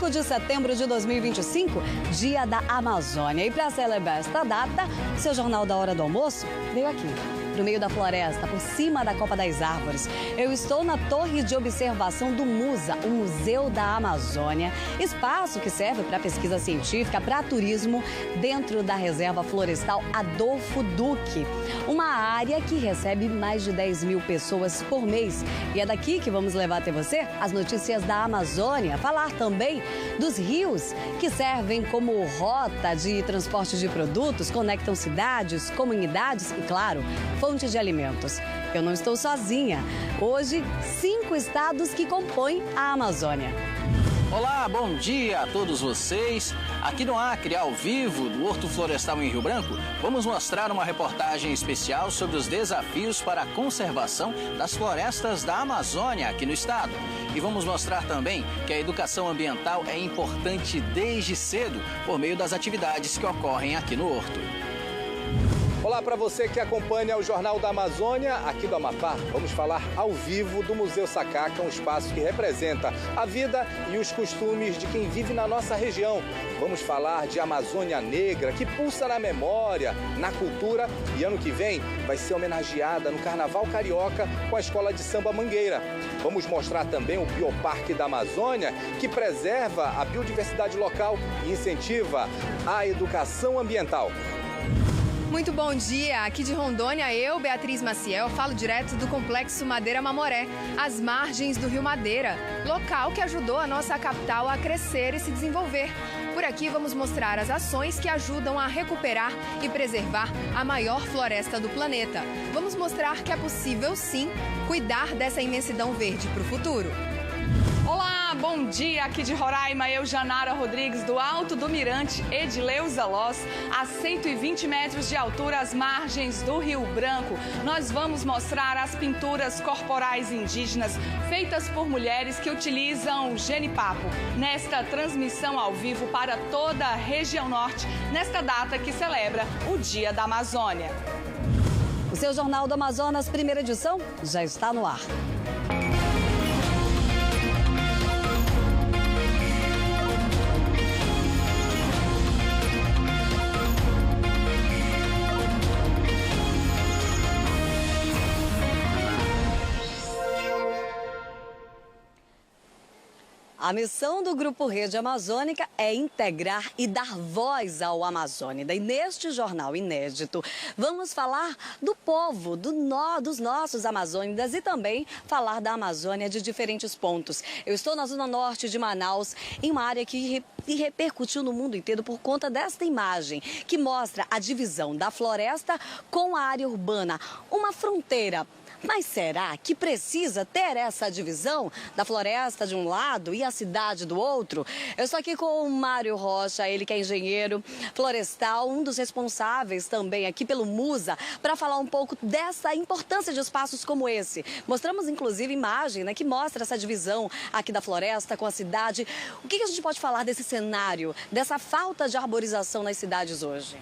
5 de setembro de 2025, Dia da Amazônia. E para celebrar esta data, seu Jornal da Hora do Almoço veio aqui, no meio da floresta, por cima da Copa das Árvores. Eu estou na Torre de Observação do MUSA, o Museu da Amazônia, espaço que serve para pesquisa científica, para turismo, dentro da Reserva Florestal Adolfo Duque. Uma área que recebe mais de 10 mil pessoas por mês. E é daqui que vamos levar até você as notícias da Amazônia, falar também dos rios que servem como rota de transporte de produtos, conectam cidades, comunidades e, claro, fonte de alimentos. Eu não estou sozinha. Hoje, 5 estados que compõem a Amazônia. Olá, bom dia a todos vocês. Aqui no Acre, ao vivo, do Horto Florestal em Rio Branco, vamos mostrar uma reportagem especial sobre os desafios para a conservação das florestas da Amazônia aqui no estado. E vamos mostrar também que a educação ambiental é importante desde cedo, por meio das atividades que ocorrem aqui no Horto. Olá para você que acompanha o Jornal da Amazônia aqui do Amapá. Vamos falar ao vivo do Museu Sacaca, um espaço que representa a vida e os costumes de quem vive na nossa região. Vamos falar de Amazônia Negra, que pulsa na memória, na cultura e ano que vem vai ser homenageada no Carnaval Carioca com a Escola de Samba Mangueira. Vamos mostrar também o Bioparque da Amazônia, que preserva a biodiversidade local e incentiva a educação ambiental. Muito bom dia, aqui de Rondônia, eu, Beatriz Maciel, falo direto do Complexo Madeira Mamoré, às margens do Rio Madeira, local que ajudou a nossa capital a crescer e se desenvolver. Por aqui vamos mostrar as ações que ajudam a recuperar e preservar a maior floresta do planeta. Vamos mostrar que é possível, sim, cuidar dessa imensidão verde para o futuro. Olá, bom dia, aqui de Roraima, eu, Janara Rodrigues, do Alto do Mirante, Edileuza Loz, a 120 metros de altura, às margens do Rio Branco. Nós vamos mostrar as pinturas corporais indígenas feitas por mulheres que utilizam o genipapo, nesta transmissão ao vivo para toda a região norte, nesta data que celebra o Dia da Amazônia. O seu Jornal do Amazonas, primeira edição, já está no ar. A missão do Grupo Rede Amazônica é integrar e dar voz ao Amazônida. E neste jornal inédito, vamos falar do povo, dos nossos amazônidas e também falar da Amazônia de diferentes pontos. Eu estou na zona norte de Manaus, em uma área que repercutiu no mundo inteiro por conta desta imagem, que mostra a divisão da floresta com a área urbana, uma fronteira. Mas será que precisa ter essa divisão da floresta de um lado e a cidade do outro? Eu estou aqui com o Mário Rocha, ele que é engenheiro florestal, um dos responsáveis também aqui pelo MUSA, para falar um pouco dessa importância de espaços como esse. Mostramos inclusive imagem, né, que mostra essa divisão aqui da floresta com a cidade. O que a gente pode falar desse cenário, dessa falta de arborização nas cidades hoje?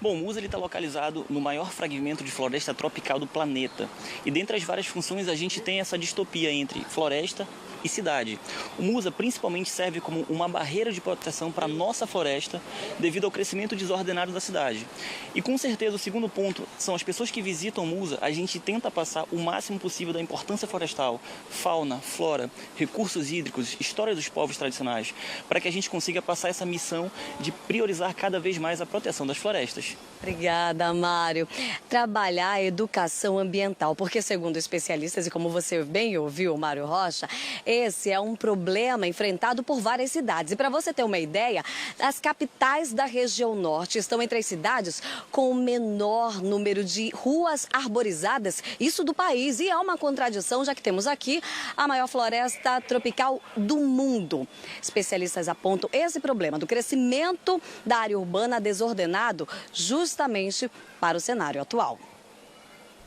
Bom, o MUSA está localizado no maior fragmento de floresta tropical do planeta. E dentre as várias funções, a gente tem essa distopia entre floresta e cidade. O MUSA principalmente serve como uma barreira de proteção para a nossa floresta devido ao crescimento desordenado da cidade. E com certeza o segundo ponto são as pessoas que visitam o MUSA, a gente tenta passar o máximo possível da importância florestal, fauna, flora, recursos hídricos, história dos povos tradicionais, para que a gente consiga passar essa missão de priorizar cada vez mais a proteção das florestas. Obrigada, Mário. Trabalhar a educação ambiental, porque segundo especialistas, e como você bem ouviu, Mário Rocha, esse é um problema enfrentado por várias cidades. E para você ter uma ideia, as capitais da região norte estão entre as cidades com o menor número de ruas arborizadas, isso do país. E é uma contradição, já que temos aqui a maior floresta tropical do mundo. Especialistas apontam esse problema do crescimento da área urbana desordenado justamente para o cenário atual.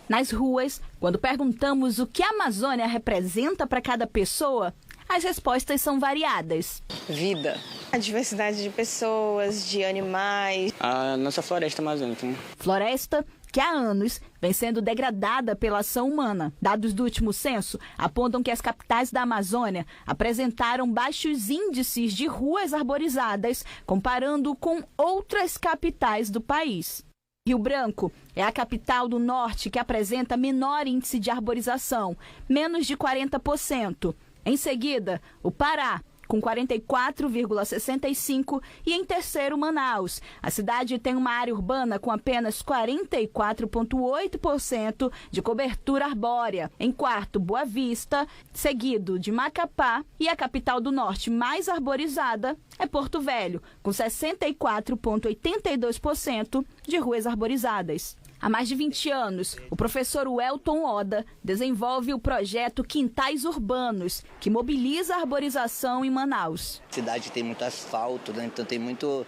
Nas ruas, quando perguntamos o que a Amazônia representa para cada pessoa, as respostas são variadas. Vida. A diversidade de pessoas, de animais. A nossa floresta amazônica. Né? Floresta que há anos vem sendo degradada pela ação humana. Dados do último censo apontam que as capitais da Amazônia apresentaram baixos índices de ruas arborizadas, comparando com outras capitais do país. Rio Branco é a capital do norte que apresenta menor índice de arborização, menos de 40%. Em seguida, o Pará, com 44,65%, e em terceiro, Manaus. A cidade tem uma área urbana com apenas 44,8% de cobertura arbórea. Em quarto, Boa Vista, seguido de Macapá, e a capital do norte mais arborizada é Porto Velho, com 64,82% de ruas arborizadas. Há mais de 20 anos, o professor Welton Oda desenvolve o projeto Quintais Urbanos, que mobiliza a arborização em Manaus. A cidade tem muito asfalto, né? Então tem muito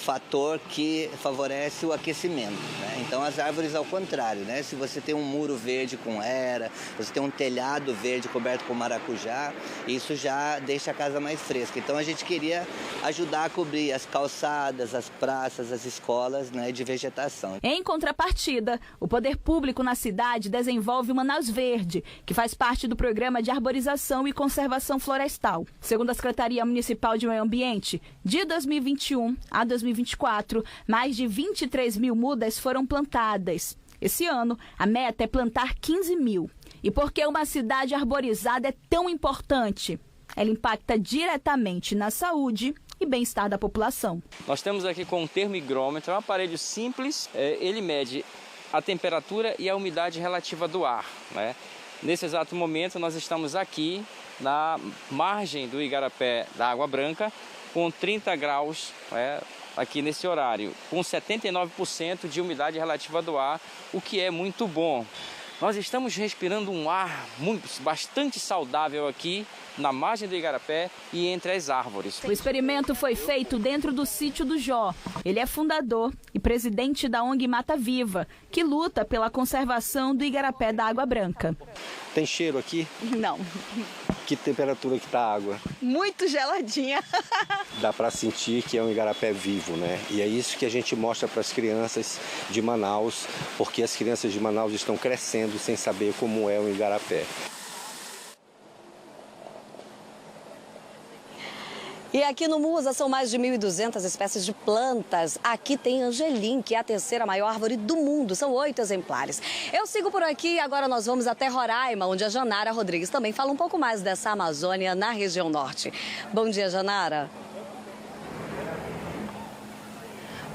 fator que favorece o aquecimento, né? Então as árvores ao contrário, né? Se você tem um muro verde com era, você tem um telhado verde coberto com maracujá, isso já deixa a casa mais fresca. Então a gente queria ajudar a cobrir as calçadas, as praças, as escolas, né, de vegetação. Em contrapartida, o poder público na cidade desenvolve o Manaus Verde, que faz parte do programa de arborização e conservação florestal. Segundo a Secretaria Municipal de Meio Ambiente, de 2021 a 2024, mais de 23 mil mudas foram plantadas. Esse ano, a meta é plantar 15 mil. E por que uma cidade arborizada é tão importante? Ela impacta diretamente na saúde e bem-estar da população. Nós temos aqui com um termohigrômetro, um aparelho simples, ele mede a temperatura e a umidade relativa do ar, né? Nesse exato momento, nós estamos aqui na margem do Igarapé da Água Branca, com 30 graus, aqui nesse horário, com 79% de umidade relativa do ar, o que é muito bom. Nós estamos respirando um ar bastante saudável aqui na margem do Igarapé e entre as árvores. O experimento foi feito dentro do sítio do Jó. Ele é fundador e presidente da ONG Mata Viva, que luta pela conservação do Igarapé da Água Branca. Tem cheiro aqui? Não. Que temperatura que tá a água? Muito geladinha. Dá para sentir que é um igarapé vivo, né? E é isso que a gente mostra para as crianças de Manaus, porque as crianças de Manaus estão crescendo sem saber como é um igarapé. E aqui no Musa são mais de 1.200 espécies de plantas. Aqui tem Angelim, que é a terceira maior árvore do mundo. São 8 exemplares. Eu sigo por aqui e agora nós vamos até Roraima, onde a Janara Rodrigues também fala um pouco mais dessa Amazônia na região norte. Bom dia, Janara.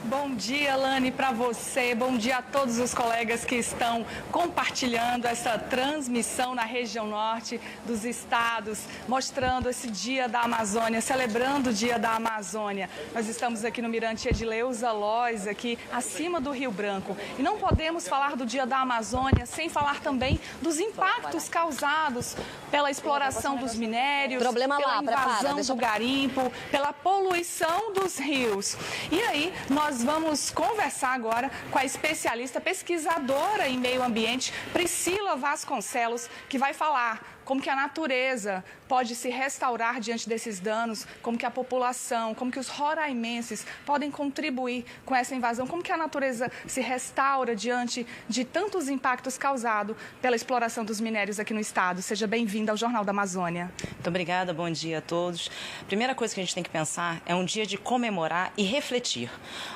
Bom dia, Lani, para você. Bom dia a todos os colegas que estão compartilhando essa transmissão na região norte dos estados, mostrando esse Dia da Amazônia, celebrando o Dia da Amazônia. Nós estamos aqui no Mirante Edileuza Loz, aqui acima do Rio Branco. E não podemos falar do Dia da Amazônia sem falar também dos impactos causados pela exploração dos minérios, pela invasão do garimpo, pela poluição dos rios. E aí, nós vamos conversar agora com a especialista pesquisadora em meio ambiente, Priscila Vasconcelos, que vai falar como que a natureza pode se restaurar diante desses danos, como que a população, como que os roraimenses podem contribuir com essa invasão, como que a natureza se restaura diante de tantos impactos causados pela exploração dos minérios aqui no estado. Seja bem-vinda ao Jornal da Amazônia. Muito obrigada, bom dia a todos. Primeira coisa que a gente tem que pensar é um dia de comemorar e refletir.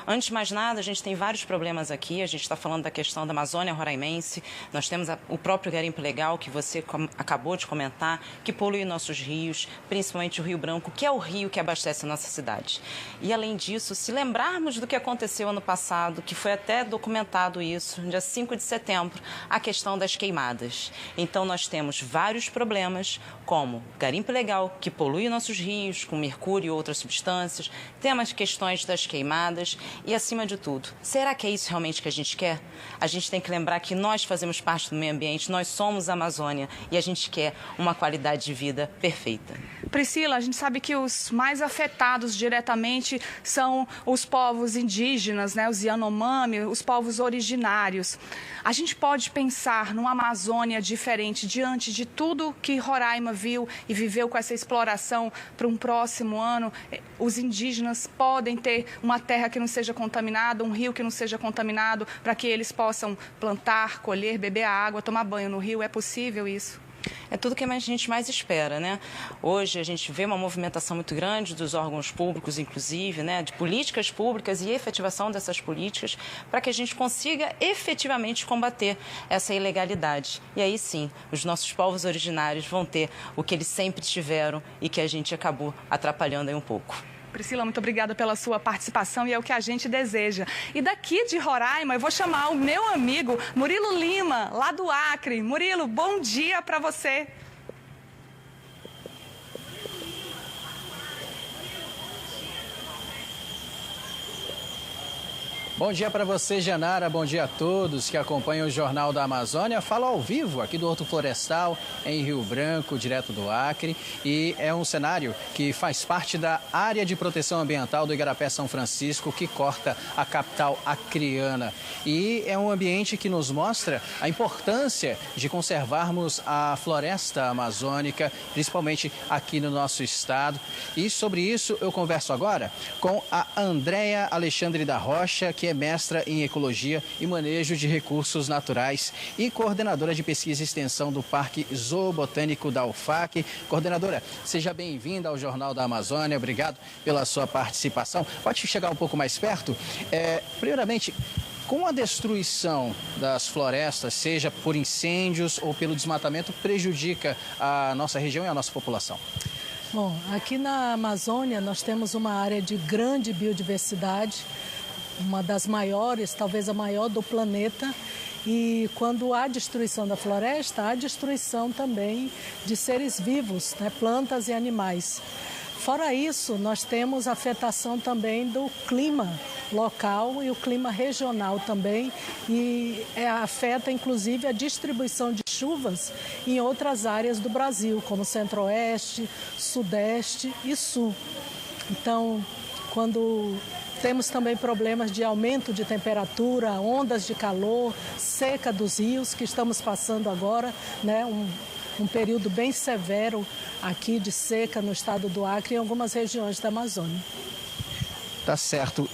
Antes de mais nada, a gente tem vários problemas aqui, a gente está falando da questão da Amazônia roraimense, nós temos o próprio garimpo ilegal que você acabou de comentar, que polui nossos rios, principalmente o Rio Branco, que é o rio que abastece a nossa cidade. E, além disso, se lembrarmos do que aconteceu ano passado, que foi até documentado isso, no dia 5 de setembro, a questão das queimadas. Então, nós temos vários problemas, como garimpo ilegal, que polui nossos rios, com mercúrio e outras substâncias, temos questões das queimadas e, acima de tudo, será que é isso realmente que a gente quer? A gente tem que lembrar que nós fazemos parte do meio ambiente, nós somos a Amazônia e a gente quer uma qualidade de vida perfeita. Priscila, a gente sabe que os mais afetados diretamente são os povos indígenas, né? Os Yanomami, os povos originários. A gente pode pensar numa Amazônia diferente diante de tudo que Roraima viu e viveu com essa exploração para um próximo ano? Os indígenas podem ter uma terra que não seja contaminada, um rio que não seja contaminado, para que eles possam plantar, colher, beber a água, tomar banho no rio? É possível isso? É tudo que a gente mais espera, né? Hoje a gente vê uma movimentação muito grande dos órgãos públicos, inclusive, né? De políticas públicas e efetivação dessas políticas para que a gente consiga efetivamente combater essa ilegalidade. E aí sim, os nossos povos originários vão ter o que eles sempre tiveram e que a gente acabou atrapalhando aí um pouco. Priscila, muito obrigada pela sua participação e é o que a gente deseja. E daqui de Roraima, eu vou chamar o meu amigo Murilo Lima, lá do Acre. Murilo, bom dia para você. Bom dia para você, Janara. Bom dia a todos que acompanham o Jornal da Amazônia. Falo ao vivo aqui do Horto Florestal, em Rio Branco, direto do Acre. E é um cenário que faz parte da área de proteção ambiental do Igarapé São Francisco, que corta a capital acreana. E é um ambiente que nos mostra a importância de conservarmos a floresta amazônica, principalmente aqui no nosso estado. E sobre isso eu converso agora com a Andréia Alexandre da Rocha, que é mestra em Ecologia e Manejo de Recursos Naturais e coordenadora de Pesquisa e Extensão do Parque Zoobotânico da UFAC. Coordenadora, seja bem-vinda ao Jornal da Amazônia. Obrigado pela sua participação. Pode chegar um pouco mais perto? Primeiramente, com a destruição das florestas, seja por incêndios ou pelo desmatamento, prejudica a nossa região e a nossa população? Bom, aqui na Amazônia nós temos uma área de grande biodiversidade, uma das maiores, talvez a maior do planeta. E quando há destruição da floresta, há destruição também de seres vivos, né? Plantas e animais. Fora isso, nós temos afetação também do clima local e o clima regional também, e afeta inclusive a distribuição de chuvas em outras áreas do Brasil, como Centro-Oeste, Sudeste e Sul. Então, quando temos também problemas de aumento de temperatura, ondas de calor, seca dos rios, que estamos passando agora, né? Um período bem severo aqui de seca no estado do Acre e em algumas regiões da Amazônia. Tá certo.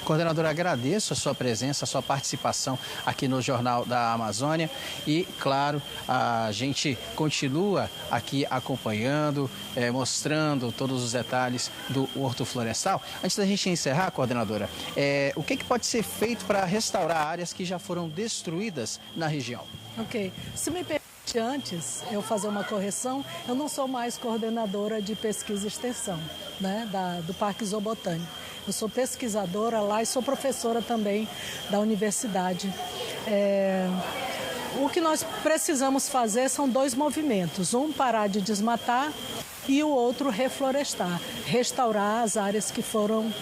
Coordenadora, agradeço a sua presença, a sua participação aqui no Jornal da Amazônia e, claro, a gente continua aqui acompanhando, mostrando todos os detalhes do Horto Florestal. Antes da gente encerrar, coordenadora, o que pode ser feito para restaurar áreas que já foram destruídas na região? Ok. Se me permite, antes eu fazer uma correção, eu não sou mais coordenadora de pesquisa e extensão, né, do Parque Zoobotânico. Eu sou pesquisadora lá e sou professora também da universidade. O que nós precisamos fazer são dois movimentos. Um, parar de desmatar, e o outro, reflorestar, restaurar as áreas que foram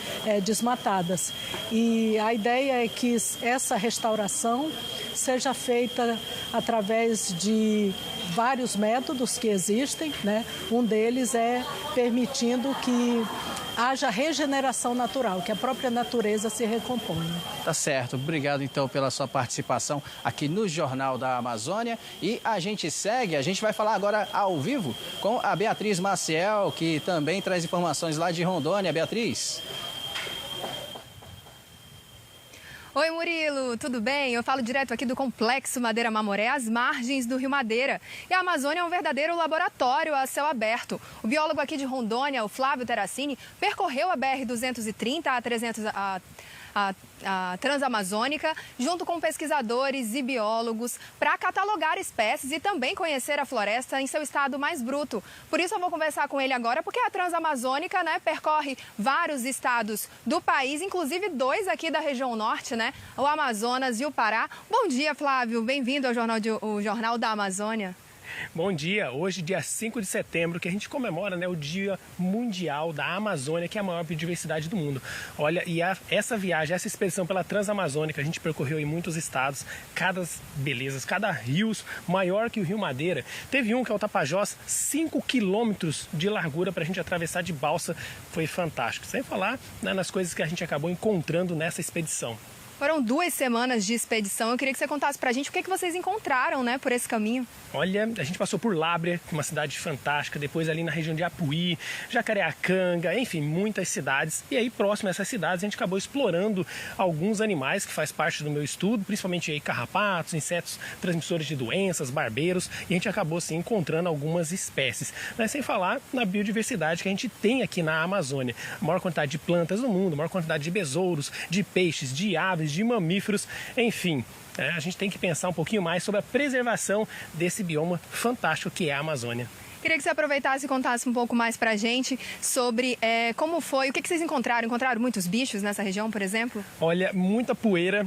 desmatadas. E a ideia é que essa restauração seja feita através de vários métodos que existem, né? Um deles é permitindo que haja regeneração natural, que a própria natureza se recomponha. Tá certo. Obrigado, então, pela sua participação aqui no Jornal da Amazônia. E a gente segue, a gente vai falar agora ao vivo com a Beatriz Maciel, que também traz informações lá de Rondônia. Beatriz. Oi, Murilo, tudo bem? Eu falo direto aqui do Complexo Madeira Mamoré, às margens do Rio Madeira. E a Amazônia é um verdadeiro laboratório a céu aberto. O biólogo aqui de Rondônia, o Flávio Terracini, percorreu a BR-230, a Transamazônica, junto com pesquisadores e biólogos, para catalogar espécies e também conhecer a floresta em seu estado mais bruto. Por isso eu vou conversar com ele agora, porque a Transamazônica, né, percorre vários estados do país, inclusive 2 aqui da região norte, né, o Amazonas e o Pará. Bom dia, Flávio, bem-vindo ao Jornal da Amazônia. Bom dia. Hoje, dia 5 de setembro, que a gente comemora, né, o Dia Mundial da Amazônia, que é a maior biodiversidade do mundo. Olha, e essa viagem, essa expedição pela Transamazônica, a gente percorreu em muitos estados, cada belezas, cada rios maior que o Rio Madeira. Teve um que é o Tapajós, 5 quilômetros de largura para a gente atravessar de balsa. Foi fantástico. Sem falar, né, nas coisas que a gente acabou encontrando nessa expedição. Foram 2 semanas de expedição. Eu queria que você contasse pra gente o que vocês encontraram, né, por esse caminho. Olha, a gente passou por Lábrea, uma cidade fantástica, depois ali na região de Apuí, Jacareacanga, enfim, muitas cidades. E aí, próximo a essas cidades, a gente acabou explorando alguns animais que faz parte do meu estudo, principalmente aí carrapatos, insetos transmissores de doenças, barbeiros, e a gente acabou, sim, encontrando algumas espécies. Mas sem falar na biodiversidade que a gente tem aqui na Amazônia. A maior quantidade de plantas do mundo, a maior quantidade de besouros, de peixes, de aves, de mamíferos, enfim. A gente tem que pensar um pouquinho mais sobre a preservação desse bioma fantástico que é a Amazônia. Queria que você aproveitasse e contasse um pouco mais pra gente sobre como foi, o que vocês encontraram? Encontraram muitos bichos nessa região, por exemplo? Olha, muita poeira.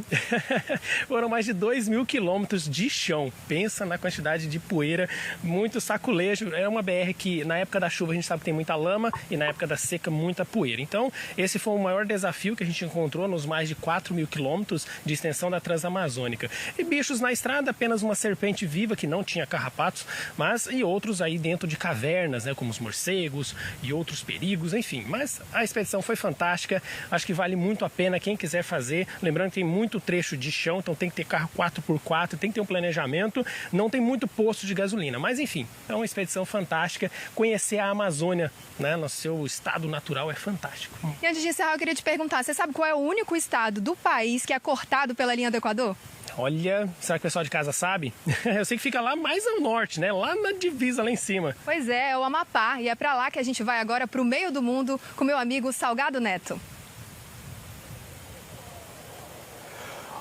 Foram mais de 2.000 quilômetros de chão. Pensa na quantidade de poeira, muito saculejo. É uma BR que na época da chuva a gente sabe que tem muita lama e na época da seca muita poeira. Então, esse foi o maior desafio que a gente encontrou nos mais de 4.000 quilômetros de extensão da Transamazônica. E bichos na estrada, apenas uma serpente viva que não tinha carrapatos, mas e outros aí dentro de cavernas, né, como os morcegos e outros perigos, enfim. Mas a expedição foi fantástica, acho que vale muito a pena quem quiser fazer. Lembrando que tem muito trecho de chão, então tem que ter carro 4x4, tem que ter um planejamento, não tem muito posto de gasolina, mas enfim, é uma expedição fantástica. Conhecer a Amazônia, né, no seu estado natural é fantástico. E antes de encerrar, eu queria te perguntar, você sabe qual é o único estado do país que é cortado pela linha do Equador? Olha, será que o pessoal de casa sabe? Eu sei que fica lá mais ao norte, né? Lá na divisa, lá em cima. Pois é o Amapá. E é pra lá que a gente vai agora, pro meio do mundo, com meu amigo Salgado Neto.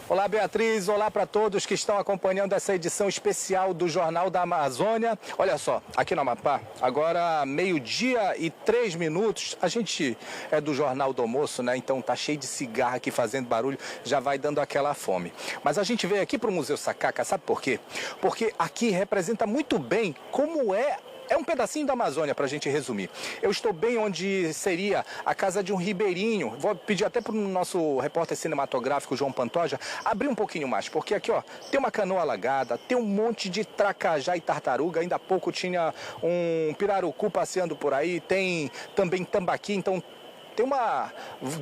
Olá, Beatriz. Olá para todos que estão acompanhando essa edição especial do Jornal da Amazônia. Olha só, aqui no Amapá, agora 12h03. A gente é do Jornal do Almoço, né? Então tá cheio de cigarro aqui fazendo barulho, já vai dando aquela fome. Mas a gente veio aqui para o Museu Sacaca, sabe por quê? Porque aqui representa muito bem como é um pedacinho da Amazônia, para a gente resumir. Eu estou bem onde seria a casa de um ribeirinho. Vou pedir até para o nosso repórter cinematográfico, João Pantoja, abrir um pouquinho mais, porque aqui, ó, tem uma canoa alagada, tem um monte de tracajá e tartaruga. Ainda há pouco tinha um pirarucu passeando por aí, tem também tambaqui, então tem uma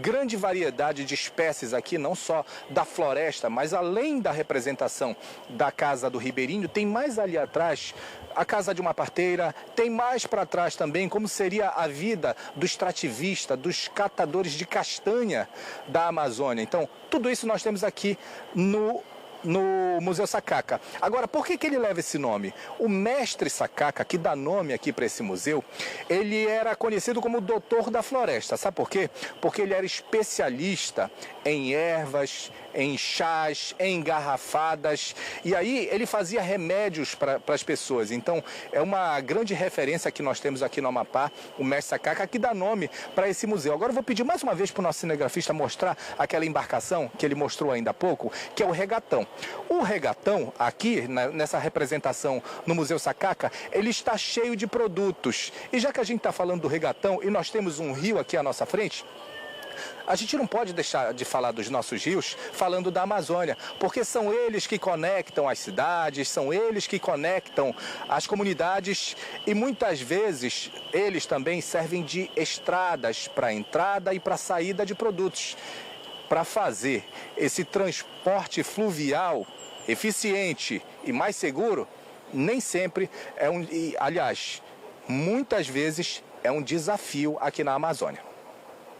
grande variedade de espécies aqui, não só da floresta, mas além da representação da casa do ribeirinho, tem mais ali atrás a casa de uma parteira, tem mais para trás também como seria a vida do extrativista, dos catadores de castanha da Amazônia. Então, tudo isso nós temos aqui no Museu Sacaca. Agora, por que ele leva esse nome? O mestre Sacaca, que dá nome aqui para esse museu, ele era conhecido como o doutor da floresta. Sabe por quê? Porque ele era especialista em ervas, em chás, em engarrafadas, e aí ele fazia remédios para as pessoas. Então, é uma grande referência que nós temos aqui no Amapá, o mestre Sacaca, que dá nome para esse museu. Agora eu vou pedir mais uma vez para o nosso cinegrafista mostrar aquela embarcação que ele mostrou ainda há pouco, que é o regatão. O regatão, aqui, nessa representação no Museu Sacaca, ele está cheio de produtos. E já que a gente está falando do regatão e nós temos um rio aqui à nossa frente, a gente não pode deixar de falar dos nossos rios falando da Amazônia, porque são eles que conectam as cidades, são eles que conectam as comunidades e muitas vezes eles também servem de estradas para entrada e para saída de produtos. Para fazer esse transporte fluvial eficiente e mais seguro, nem sempre aliás, muitas vezes é um desafio aqui na Amazônia.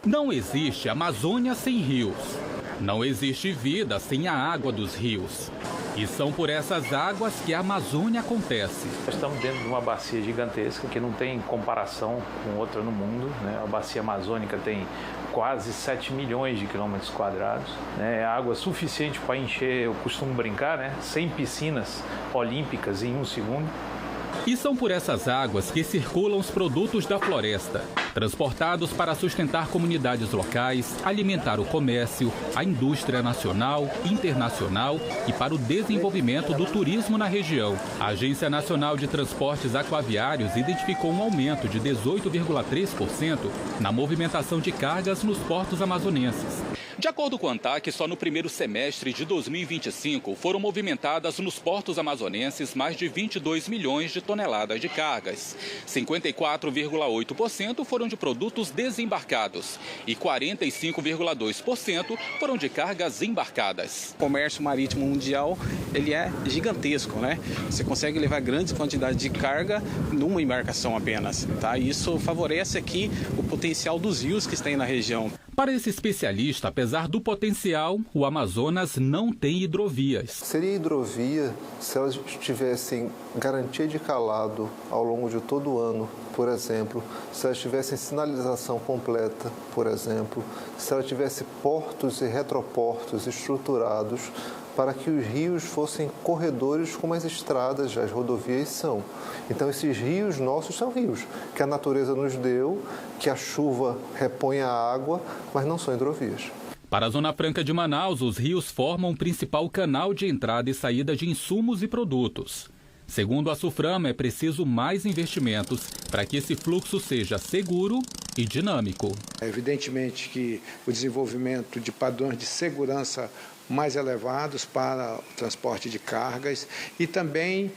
Não existe Amazônia sem rios. Não existe vida sem a água dos rios. E são por essas águas que a Amazônia acontece. Nós estamos dentro de uma bacia gigantesca que não tem comparação com outra no mundo, né? A bacia amazônica tem quase 7 milhões de quilômetros quadrados. É água suficiente para encher, eu costumo brincar, né? 100 piscinas olímpicas em um segundo. E são por essas águas que circulam os produtos da floresta. transportados para sustentar comunidades locais, alimentar o comércio, a indústria nacional, internacional e para o desenvolvimento do turismo na região. A Agência Nacional de Transportes Aquaviários identificou um aumento de 18,3% na movimentação de cargas nos portos amazonenses. De acordo com a ANTAQ, só no primeiro semestre de 2025 foram movimentadas nos portos amazonenses mais de 22 milhões de toneladas de cargas. 54,8% foram de produtos desembarcados e 45,2% foram de cargas embarcadas. O comércio marítimo mundial, ele é gigantesco, né? Você consegue levar grandes quantidades de carga numa embarcação apenas, tá? Isso favorece aqui o potencial dos rios que tem na região. Para esse especialista, apesar do potencial, o Amazonas não tem hidrovias. Seria hidrovia se elas tivessem garantia de calado ao longo de todo o ano, por exemplo, se elas tivessem sinalização completa, por exemplo, se ela tivesse portos e retroportos estruturados para que os rios fossem corredores como as estradas, as rodovias são. Então, esses rios nossos são rios que a natureza nos deu, que a chuva repõe a água, mas não são hidrovias. Para a Zona Franca de Manaus, os rios formam o principal canal de entrada e saída de insumos e produtos. Segundo a Suframa, é preciso mais investimentos para que esse fluxo seja seguro e dinâmico. Evidentemente que o desenvolvimento de padrões de segurança mais elevados para o transporte de cargas e também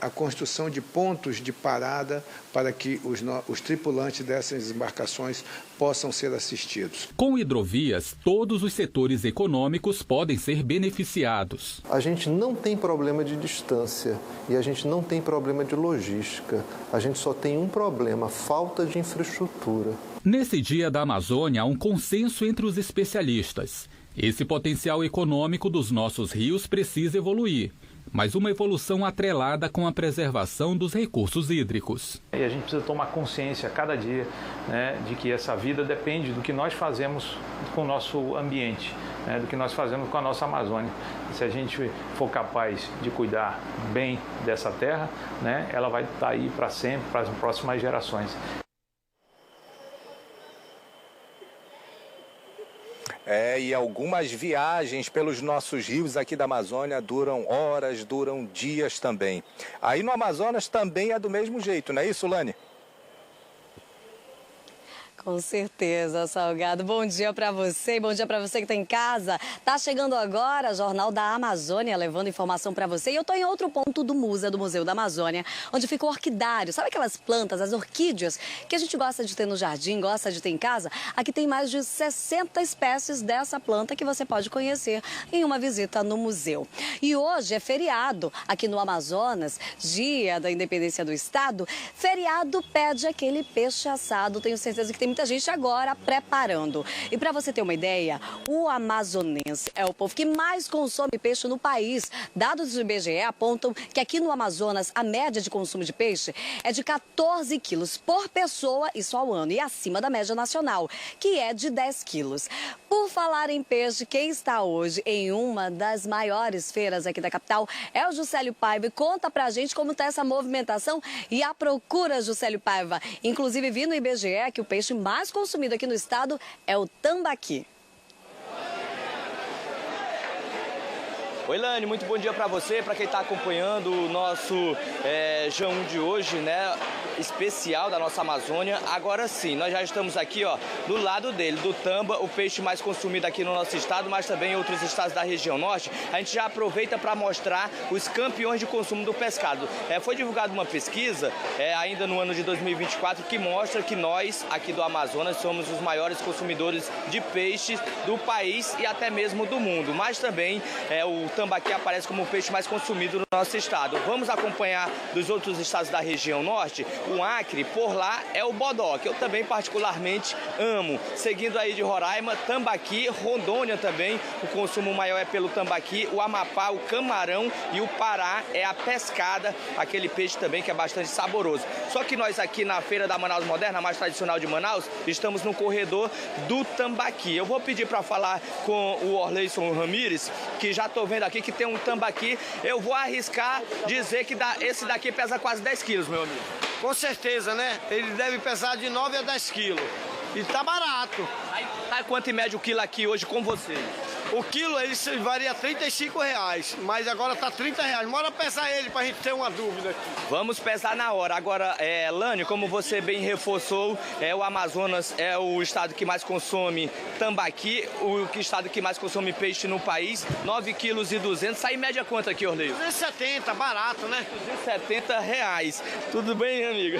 a construção de pontos de parada para que os tripulantes dessas embarcações possam ser assistidos. Com hidrovias, todos os setores econômicos podem ser beneficiados. A gente não tem problema de distância e a gente não tem problema de logística. A gente só tem um problema, falta de infraestrutura. Nesse Dia da Amazônia, há um consenso entre os especialistas. Esse potencial econômico dos nossos rios precisa evoluir, mas uma evolução atrelada com a preservação dos recursos hídricos. E a gente precisa tomar consciência a cada dia, né, de que essa vida depende do que nós fazemos com o nosso ambiente, né, do que nós fazemos com a nossa Amazônia. Se a gente for capaz de cuidar bem dessa terra, né, ela vai estar aí para sempre, para as próximas gerações. E algumas viagens pelos nossos rios aqui da Amazônia duram horas, duram dias também. Aí no Amazonas também é do mesmo jeito, não é isso, Lani? Com certeza, Salgado. Bom dia para você, bom dia para você que está em casa. Tá chegando agora o Jornal da Amazônia, levando informação para você. E eu tô em outro ponto do MUSA, do Museu da Amazônia, onde fica o orquidário. Sabe aquelas plantas, as orquídeas, que a gente gosta de ter no jardim, gosta de ter em casa? Aqui tem mais de 60 espécies dessa planta que você pode conhecer em uma visita no museu. E hoje é feriado aqui no Amazonas, Dia da Independência do Estado. Feriado pede aquele peixe assado. Tenho certeza que tem muita gente agora preparando. E para você ter uma ideia, o amazonense é o povo que mais consome peixe no país. Dados do IBGE apontam que aqui no Amazonas a média de consumo de peixe é de 14 quilos por pessoa, isso ao ano, e acima da média nacional, que é de 10 quilos. Por falar em peixe, quem está hoje em uma das maiores feiras aqui da capital é o Juscelio Paiva. E conta pra gente como está essa movimentação e a procura, Juscelio Paiva. Inclusive, vi no IBGE que o peixe mais consumido aqui no estado é o tambaqui. Oi, Lani, muito bom dia para você, para quem está acompanhando o nosso G1 de hoje, né? Especial da nossa Amazônia. Agora sim, nós já estamos aqui, ó, do lado dele, do tamba, o peixe mais consumido aqui no nosso estado, mas também em outros estados da região norte. A gente já aproveita para mostrar os campeões de consumo do pescado. Foi divulgada uma pesquisa, ainda no ano de 2024, que mostra que nós, aqui do Amazonas, somos os maiores consumidores de peixes do país e até mesmo do mundo. Mas também o tambaqui aparece como o peixe mais consumido no nosso estado. Vamos acompanhar dos outros estados da região norte. O Acre, por lá, é o bodó, que eu também particularmente amo. Seguindo aí de Roraima, tambaqui, Rondônia também, o consumo maior é pelo tambaqui, o Amapá, o camarão e o Pará é a pescada, aquele peixe também que é bastante saboroso. Só que nós aqui na Feira da Manaus Moderna, a mais tradicional de Manaus, estamos no corredor do tambaqui. Eu vou pedir para falar com o Orleison Ramírez, que já estou vendo aqui que tem um tambaqui. Eu vou arriscar dizer que esse daqui pesa quase 10 quilos, meu amigo. Com certeza, né? Ele deve pesar de 9 a 10 quilos. E tá barato. Aí, tá quanto em média o quilo aqui hoje com você? O quilo, ele varia R$35, mas agora tá R$30. Bora pesar ele pra gente ter uma dúvida aqui. Vamos pesar na hora. Agora, Lânio, como você bem reforçou, o Amazonas é o estado que mais consome tambaqui, o estado que mais consome peixe no país, 9,2 kg. Sai em média quanto aqui, Orleio? 270, barato, né? R$270. Tudo bem, amigo?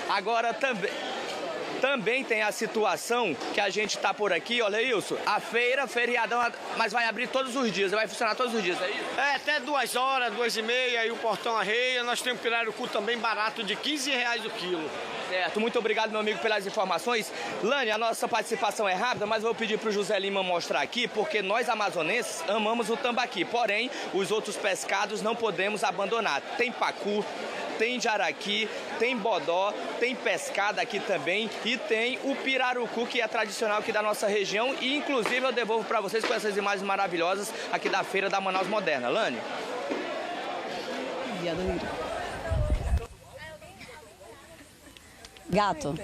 Agora também tem a situação que a gente tá por aqui, olha isso, a feira, feriadão, mas vai abrir todos os dias, vai funcionar todos os dias, é isso? É, até 2 horas, 2h30, aí o portão arreia. Nós temos pirarucu também barato, de R$15 o quilo. Certo, muito obrigado, meu amigo, pelas informações. Lani, a nossa participação é rápida, mas eu vou pedir pro José Lima mostrar aqui, porque nós amazonenses amamos o tambaqui, porém, os outros pescados não podemos abandonar. Tem pacu, tem jaraqui, tem bodó, tem pescada aqui também e tem o pirarucu, que é tradicional aqui da nossa região, e inclusive eu devolvo para vocês com essas imagens maravilhosas aqui da feira da Manaus Moderna. Lani? Gato.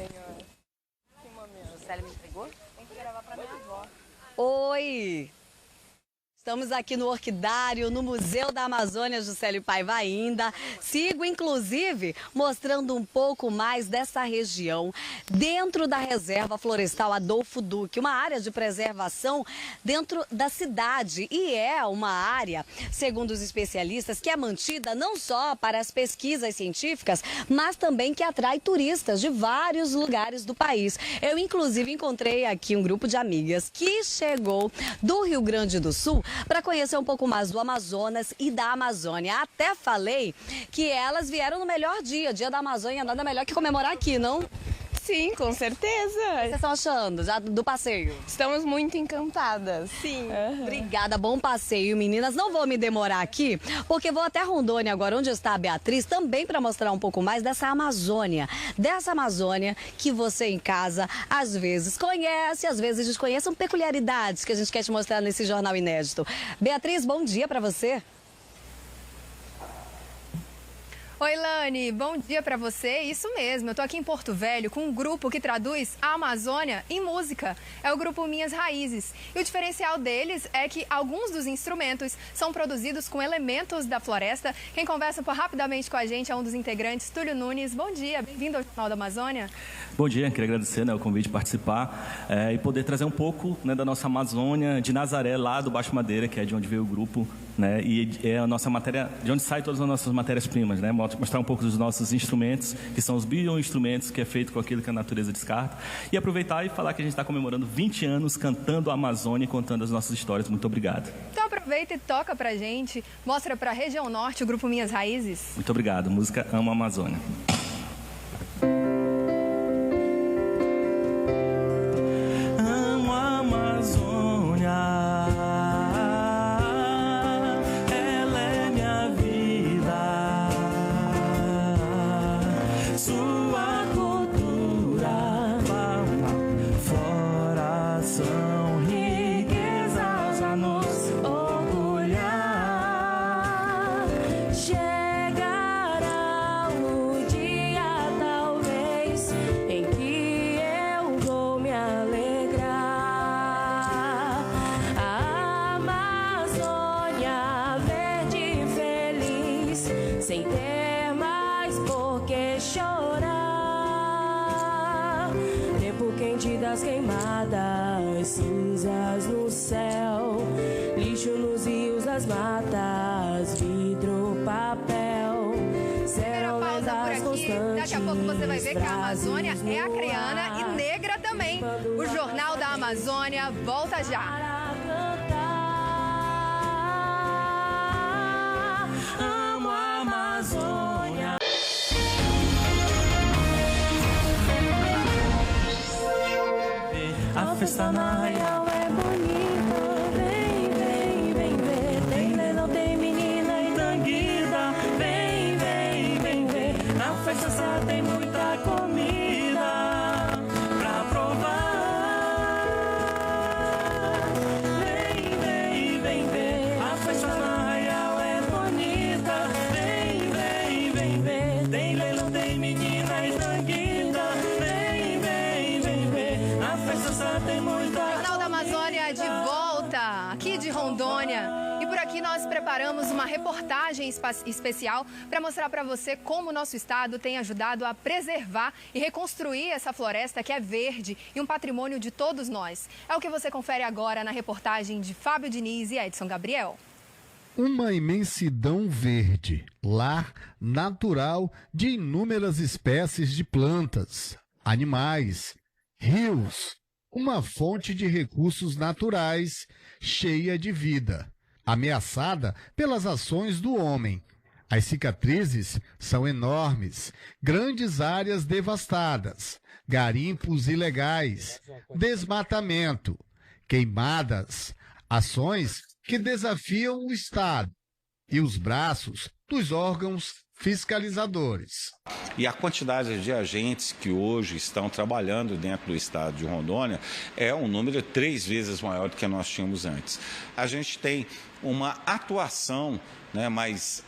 Oi! Estamos aqui no Orquidário, no Museu da Amazônia Juscelio Paiva ainda. Sigo, inclusive, mostrando um pouco mais dessa região dentro da Reserva Florestal Adolfo Duque, uma área de preservação dentro da cidade. E é uma área, segundo os especialistas, que é mantida não só para as pesquisas científicas, mas também que atrai turistas de vários lugares do país. Eu, inclusive, encontrei aqui um grupo de amigas que chegou do Rio Grande do Sul para conhecer um pouco mais do Amazonas e da Amazônia. Até falei que elas vieram no melhor dia da Amazônia, nada melhor que comemorar aqui, não? Sim, com certeza. O que vocês estão achando já do passeio? Estamos muito encantadas. Sim. Uhum. Obrigada, bom passeio, meninas. Não vou me demorar aqui, porque vou até Rondônia agora, onde está a Beatriz, também para mostrar um pouco mais dessa Amazônia. Dessa Amazônia que você em casa, às vezes conhece, às vezes desconhece. São peculiaridades que a gente quer te mostrar nesse Jornal Inédito. Beatriz, bom dia para você. Oi, Lani, bom dia pra você. Isso mesmo, eu tô aqui em Porto Velho com um grupo que traduz a Amazônia em música. É o grupo Minhas Raízes. E o diferencial deles é que alguns dos instrumentos são produzidos com elementos da floresta. Quem conversa rapidamente com a gente é um dos integrantes, Túlio Nunes. Bom dia, bem-vindo ao Jornal da Amazônia. Bom dia, queria agradecer o convite de participar e poder trazer um pouco da nossa Amazônia, de Nazaré, lá do Baixo Madeira, que é de onde veio o grupo, e é a nossa matéria, de onde saem todas as nossas matérias-primas, mostrar um pouco dos nossos instrumentos, que são os bioinstrumentos, que é feito com aquilo que a natureza descarta, e aproveitar e falar que a gente está comemorando 20 anos cantando a Amazônia e contando as nossas histórias. Muito obrigado. Então aproveita e toca pra gente, mostra pra região norte o grupo Minhas Raízes. Muito obrigado, música Amo a Amazônia. Amo a Amazônia. Queimadas, cinzas no céu, lixo nos rios, das matas, vidro, papel. Primeira pausa por aqui, daqui a pouco você vai ver que a Amazônia é acreana e negra também. O Jornal da Amazônia volta já. Amo a Amazônia. A festa na Arraial é bonita. Vem, vem, vem ver. Tem leilão, tem menina e tanguida. Vem, vem, vem ver. Na festa só tem muita comida pra provar. Vem, vem, vem ver. A festa na Arraial é bonita. Vem, vem, vem ver. Tem leilão, tem menina e dia, de volta aqui de Rondônia. E por aqui nós preparamos uma reportagem especial para mostrar para você como o nosso estado tem ajudado a preservar e reconstruir essa floresta que é verde e um patrimônio de todos nós. É o que você confere agora na reportagem de Fábio Diniz e Edson Gabriel. Uma imensidão verde, lar natural de inúmeras espécies de plantas, animais, rios, uma fonte de recursos naturais cheia de vida, ameaçada pelas ações do homem. As cicatrizes são enormes, grandes áreas devastadas, garimpos ilegais, desmatamento, queimadas, ações que desafiam o Estado e os braços dos órgãos fiscalizadores. E a quantidade de agentes que hoje estão trabalhando dentro do estado de Rondônia é um número 3 vezes maior do que nós tínhamos antes. A gente tem uma atuação mais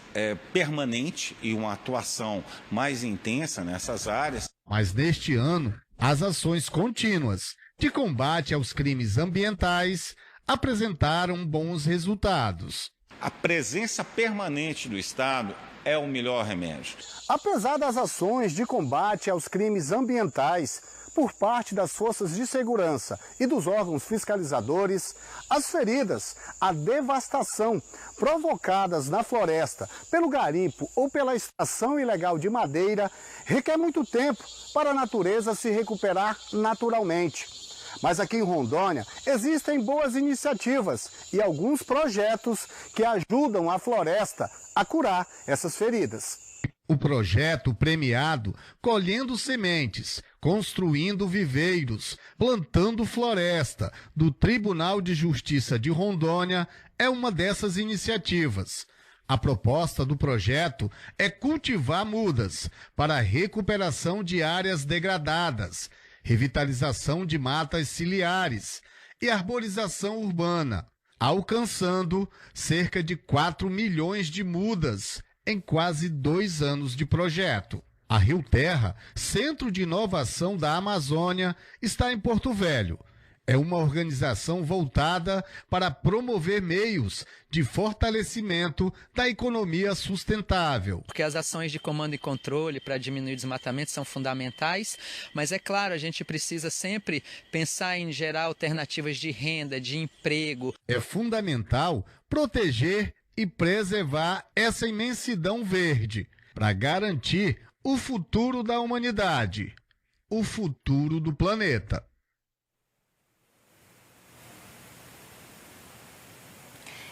permanente e uma atuação mais intensa nessas áreas. Mas neste ano, as ações contínuas de combate aos crimes ambientais apresentaram bons resultados. A presença permanente do Estado é o melhor remédio. Apesar das ações de combate aos crimes ambientais por parte das forças de segurança e dos órgãos fiscalizadores, as feridas, a devastação provocadas na floresta pelo garimpo ou pela extração ilegal de madeira requer muito tempo para a natureza se recuperar naturalmente. Mas aqui em Rondônia existem boas iniciativas e alguns projetos que ajudam a floresta a curar essas feridas. O projeto premiado Colhendo Sementes, Construindo Viveiros, Plantando Floresta, do Tribunal de Justiça de Rondônia, é uma dessas iniciativas. A proposta do projeto é cultivar mudas para a recuperação de áreas degradadas, revitalização de matas ciliares e arborização urbana, alcançando cerca de 4 milhões de mudas em quase 2 anos de projeto. A Rio Terra, Centro de Inovação da Amazônia, está em Porto Velho. É uma organização voltada para promover meios de fortalecimento da economia sustentável. Porque as ações de comando e controle para diminuir o desmatamento são fundamentais, mas é claro, a gente precisa sempre pensar em gerar alternativas de renda, de emprego. É fundamental proteger e preservar essa imensidão verde para garantir o futuro da humanidade, o futuro do planeta.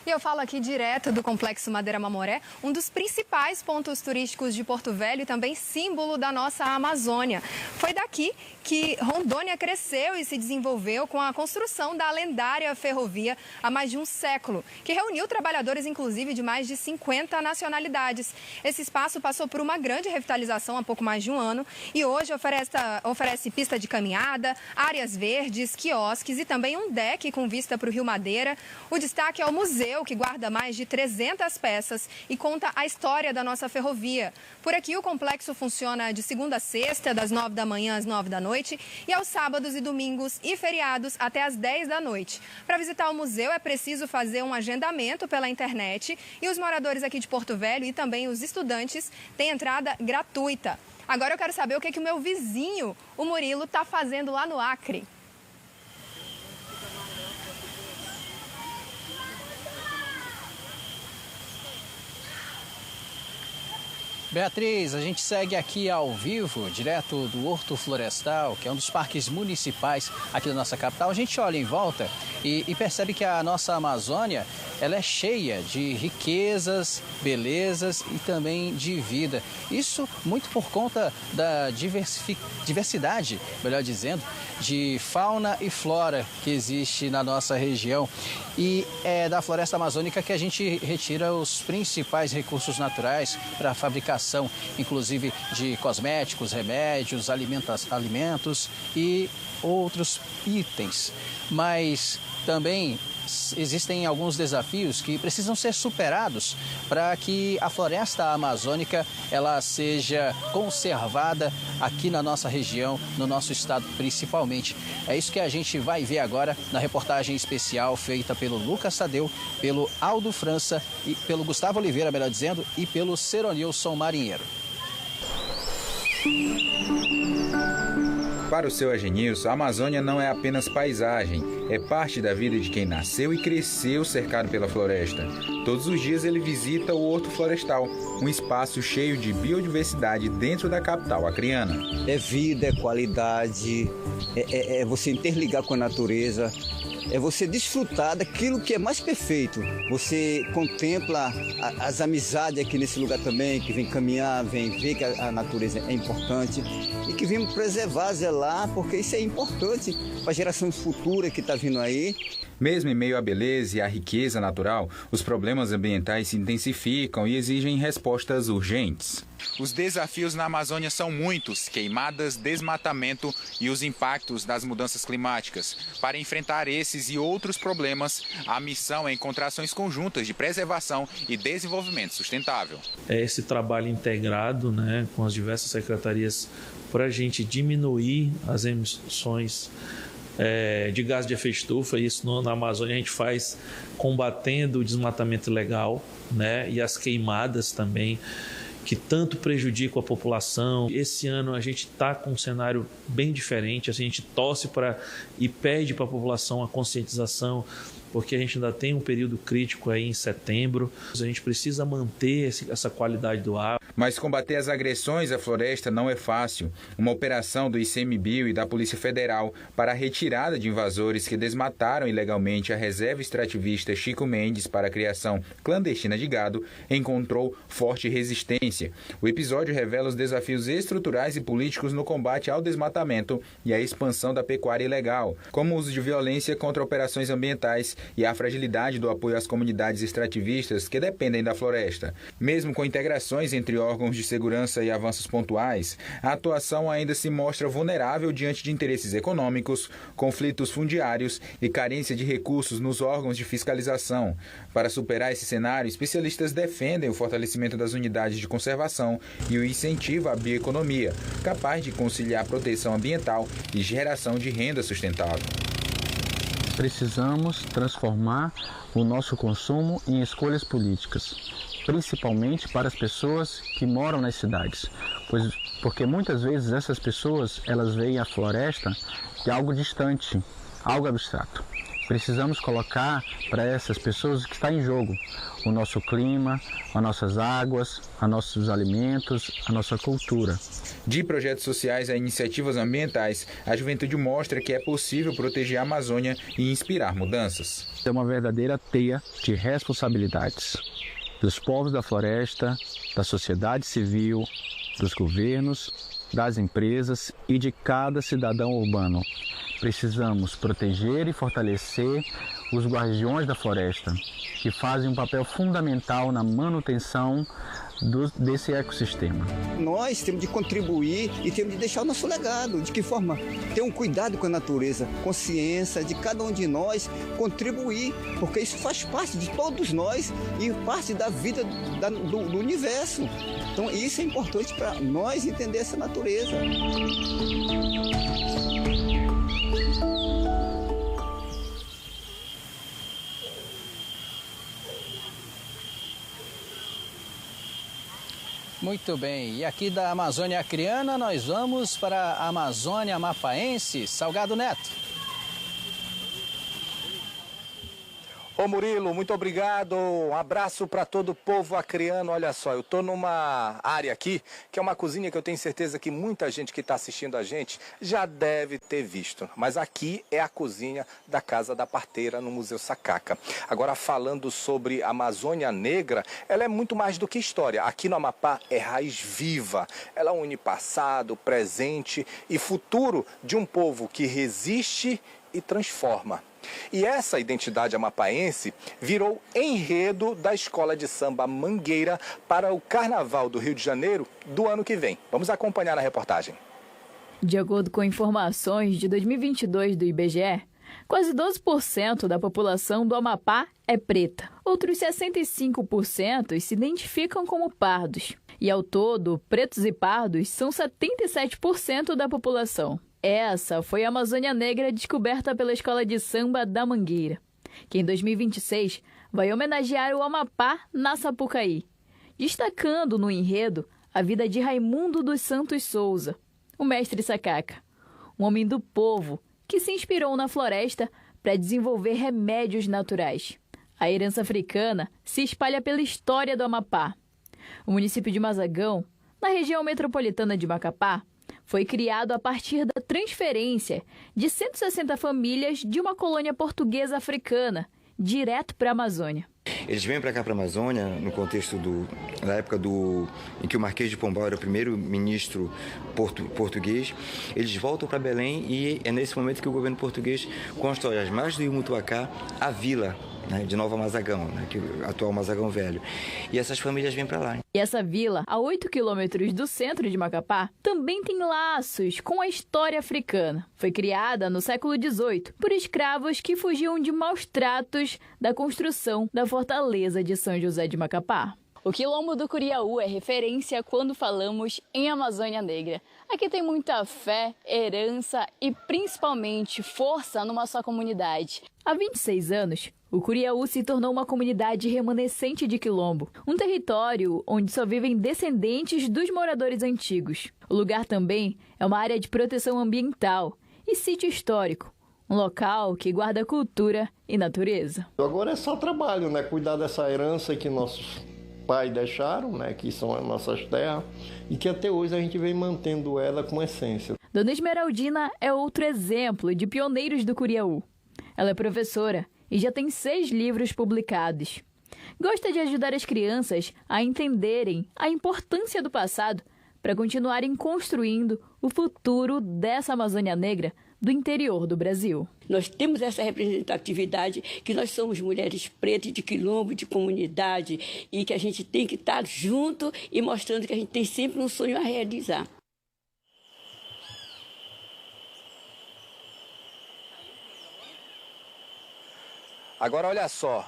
E eu falo aqui direto do Complexo Madeira Mamoré, um dos principais pontos turísticos de Porto Velho e também símbolo da nossa Amazônia. Foi daqui que Rondônia cresceu e se desenvolveu com a construção da lendária ferrovia há mais de um século, que reuniu trabalhadores, inclusive, de mais de 50 nacionalidades. Esse espaço passou por uma grande revitalização há pouco mais de um ano e hoje oferece pista de caminhada, áreas verdes, quiosques e também um deck com vista para o Rio Madeira. O destaque é o museu, que guarda mais de 300 peças e conta a história da nossa ferrovia. Por aqui, o complexo funciona de segunda a sexta, das 9 da manhã às 9 da noite, e aos sábados e domingos e feriados até às 10 da noite. Para visitar o museu, é preciso fazer um agendamento pela internet e os moradores aqui de Porto Velho e também os estudantes têm entrada gratuita. Agora eu quero saber o que o meu vizinho, o Murilo, está fazendo lá no Acre. Beatriz, a gente segue aqui ao vivo, direto do Horto Florestal, que é um dos parques municipais aqui da nossa capital. A gente olha em volta e percebe que a nossa Amazônia, ela é cheia de riquezas, belezas e também de vida. Isso muito por conta da diversidade, melhor dizendo, de fauna e flora que existe na nossa região. E é da floresta amazônica que a gente retira os principais recursos naturais para a fabricação, inclusive de cosméticos, remédios, alimentos e outros itens. Mas também existem alguns desafios que precisam ser superados para que a floresta amazônica ela seja conservada aqui na nossa região, no nosso estado principalmente. É isso que a gente vai ver agora na reportagem especial feita pelo Lucas Tadeu, pelo Aldo França e pelo Gustavo Oliveira, melhor dizendo, e pelo Seronilson Marinheiro. Para o seu Agenilson, a Amazônia não é apenas paisagem, é parte da vida de quem nasceu e cresceu cercado pela floresta. Todos os dias ele visita o Horto Florestal, um espaço cheio de biodiversidade dentro da capital acreana. É vida, é qualidade, é você interligar com a natureza, é você desfrutar daquilo que é mais perfeito. Você contempla as amizades aqui nesse lugar também, que vem caminhar, vem ver que a natureza é importante e que vem preservar, zelar, porque isso é importante para a geração futura que está vindo aí. Mesmo em meio à beleza e à riqueza natural, os problemas ambientais se intensificam e exigem respostas urgentes. Os desafios na Amazônia são muitos: queimadas, desmatamento e os impactos das mudanças climáticas. Para enfrentar esses e outros problemas, a missão é encontrar ações conjuntas de preservação e desenvolvimento sustentável. É esse trabalho integrado, né, com as diversas secretarias para a gente diminuir as emissões de gás de efeito estufa. Isso na Amazônia a gente faz combatendo o desmatamento ilegal, né, e as queimadas também, que tanto prejudicam a população. Esse ano a gente está com um cenário bem diferente, a gente torce e pede para a população a conscientização, porque a gente ainda tem um período crítico aí em setembro. A gente precisa manter essa qualidade do ar. Mas combater as agressões à floresta não é fácil. Uma operação do ICMBio e da Polícia Federal para a retirada de invasores que desmataram ilegalmente a reserva extrativista Chico Mendes para a criação clandestina de gado encontrou forte resistência. O episódio revela os desafios estruturais e políticos no combate ao desmatamento e à expansão da pecuária ilegal, como o uso de violência contra operações ambientais e a fragilidade do apoio às comunidades extrativistas que dependem da floresta. Mesmo com integrações entre órgãos de segurança e avanços pontuais, a atuação ainda se mostra vulnerável diante de interesses econômicos, conflitos fundiários e carência de recursos nos órgãos de fiscalização. Para superar esse cenário, especialistas defendem o fortalecimento das unidades de conservação e o incentivo à bioeconomia, capaz de conciliar proteção ambiental e geração de renda sustentável. Precisamos transformar o nosso consumo em escolhas políticas, principalmente para as pessoas que moram nas cidades, porque muitas vezes essas pessoas elas veem a floresta de algo distante, algo abstrato. Precisamos colocar para essas pessoas o que está em jogo: o nosso clima, as nossas águas, os nossos alimentos, a nossa cultura. De projetos sociais a iniciativas ambientais, a juventude mostra que é possível proteger a Amazônia e inspirar mudanças. É uma verdadeira teia de responsabilidades dos povos da floresta, da sociedade civil, dos governos, das empresas e de cada cidadão urbano. Precisamos proteger e fortalecer os guardiões da floresta, que fazem um papel fundamental na manutenção desse ecossistema. Nós temos de contribuir e temos de deixar o nosso legado. De que forma? Ter um cuidado com a natureza, consciência de cada um de nós contribuir, porque isso faz parte de todos nós e parte da vida do universo. Então isso é importante para nós entender essa natureza. Muito bem, e aqui da Amazônia Acreana nós vamos para a Amazônia Amapaense. Salgado Neto. Ô Murilo, muito obrigado, um abraço para todo o povo acreano. Olha só, eu estou numa área aqui, que é uma cozinha que eu tenho certeza que muita gente que está assistindo a gente já deve ter visto. Mas aqui é a cozinha da Casa da Parteira, no Museu Sacaca. Agora, falando sobre a Amazônia Negra, ela é muito mais do que história. Aqui no Amapá é raiz viva. Ela une passado, presente e futuro de um povo que resiste e transforma. E essa identidade amapaense virou enredo da Escola de Samba Mangueira para o Carnaval do Rio de Janeiro do ano que vem. Vamos acompanhar na reportagem. De acordo com informações de 2022 do IBGE, Quase 12% da população do Amapá é preta. Outros 65% se identificam como pardos. E, ao todo, pretos e pardos são 77% da população. Essa foi a Amazônia Negra descoberta pela Escola de Samba da Mangueira, que em 2026 vai homenagear o Amapá na Sapucaí, destacando no enredo a vida de Raimundo dos Santos Souza, o mestre Sacaca, um homem do povo que se inspirou na floresta para desenvolver remédios naturais. A herança africana se espalha pela história do Amapá. O município de Mazagão, na região metropolitana de Macapá, foi criado a partir da transferência de 160 famílias de uma colônia portuguesa africana, direto para a Amazônia. Eles vêm para cá, para a Amazônia, no contexto da época em que o Marquês de Pombal era o primeiro ministro português. Eles voltam para Belém e é nesse momento que o governo português constrói às margens do rio Mutuacá a vila, né, de Nova Mazagão, né, que é o atual Mazagão Velho. E essas famílias vêm para lá. E essa vila, a 8 quilômetros do centro de Macapá, também tem laços com a história africana. Foi criada no século XVIII por escravos que fugiam de maus tratos da construção da fortaleza de São José de Macapá. O Quilombo do Curiaú é referência quando falamos em Amazônia Negra. Aqui tem muita fé, herança e principalmente força numa só comunidade. Há 26 anos, o Curiaú se tornou uma comunidade remanescente de quilombo, um território onde só vivem descendentes dos moradores antigos. O lugar também é uma área de proteção ambiental e sítio histórico, um local que guarda cultura e natureza. Agora é só trabalho, né? Cuidar dessa herança que nossos pais deixaram, né? Que são as nossas terras, e que até hoje a gente vem mantendo ela com essência. Dona Esmeraldina é outro exemplo de pioneiros do Curiaú. Ela é professora e já tem 6 livros publicados. Gosta de ajudar as crianças a entenderem a importância do passado para continuarem construindo o futuro dessa Amazônia Negra do interior do Brasil. Nós temos essa representatividade, que nós somos mulheres pretas de quilombo, de comunidade, e que a gente tem que estar junto e mostrando que a gente tem sempre um sonho a realizar. Agora, olha só,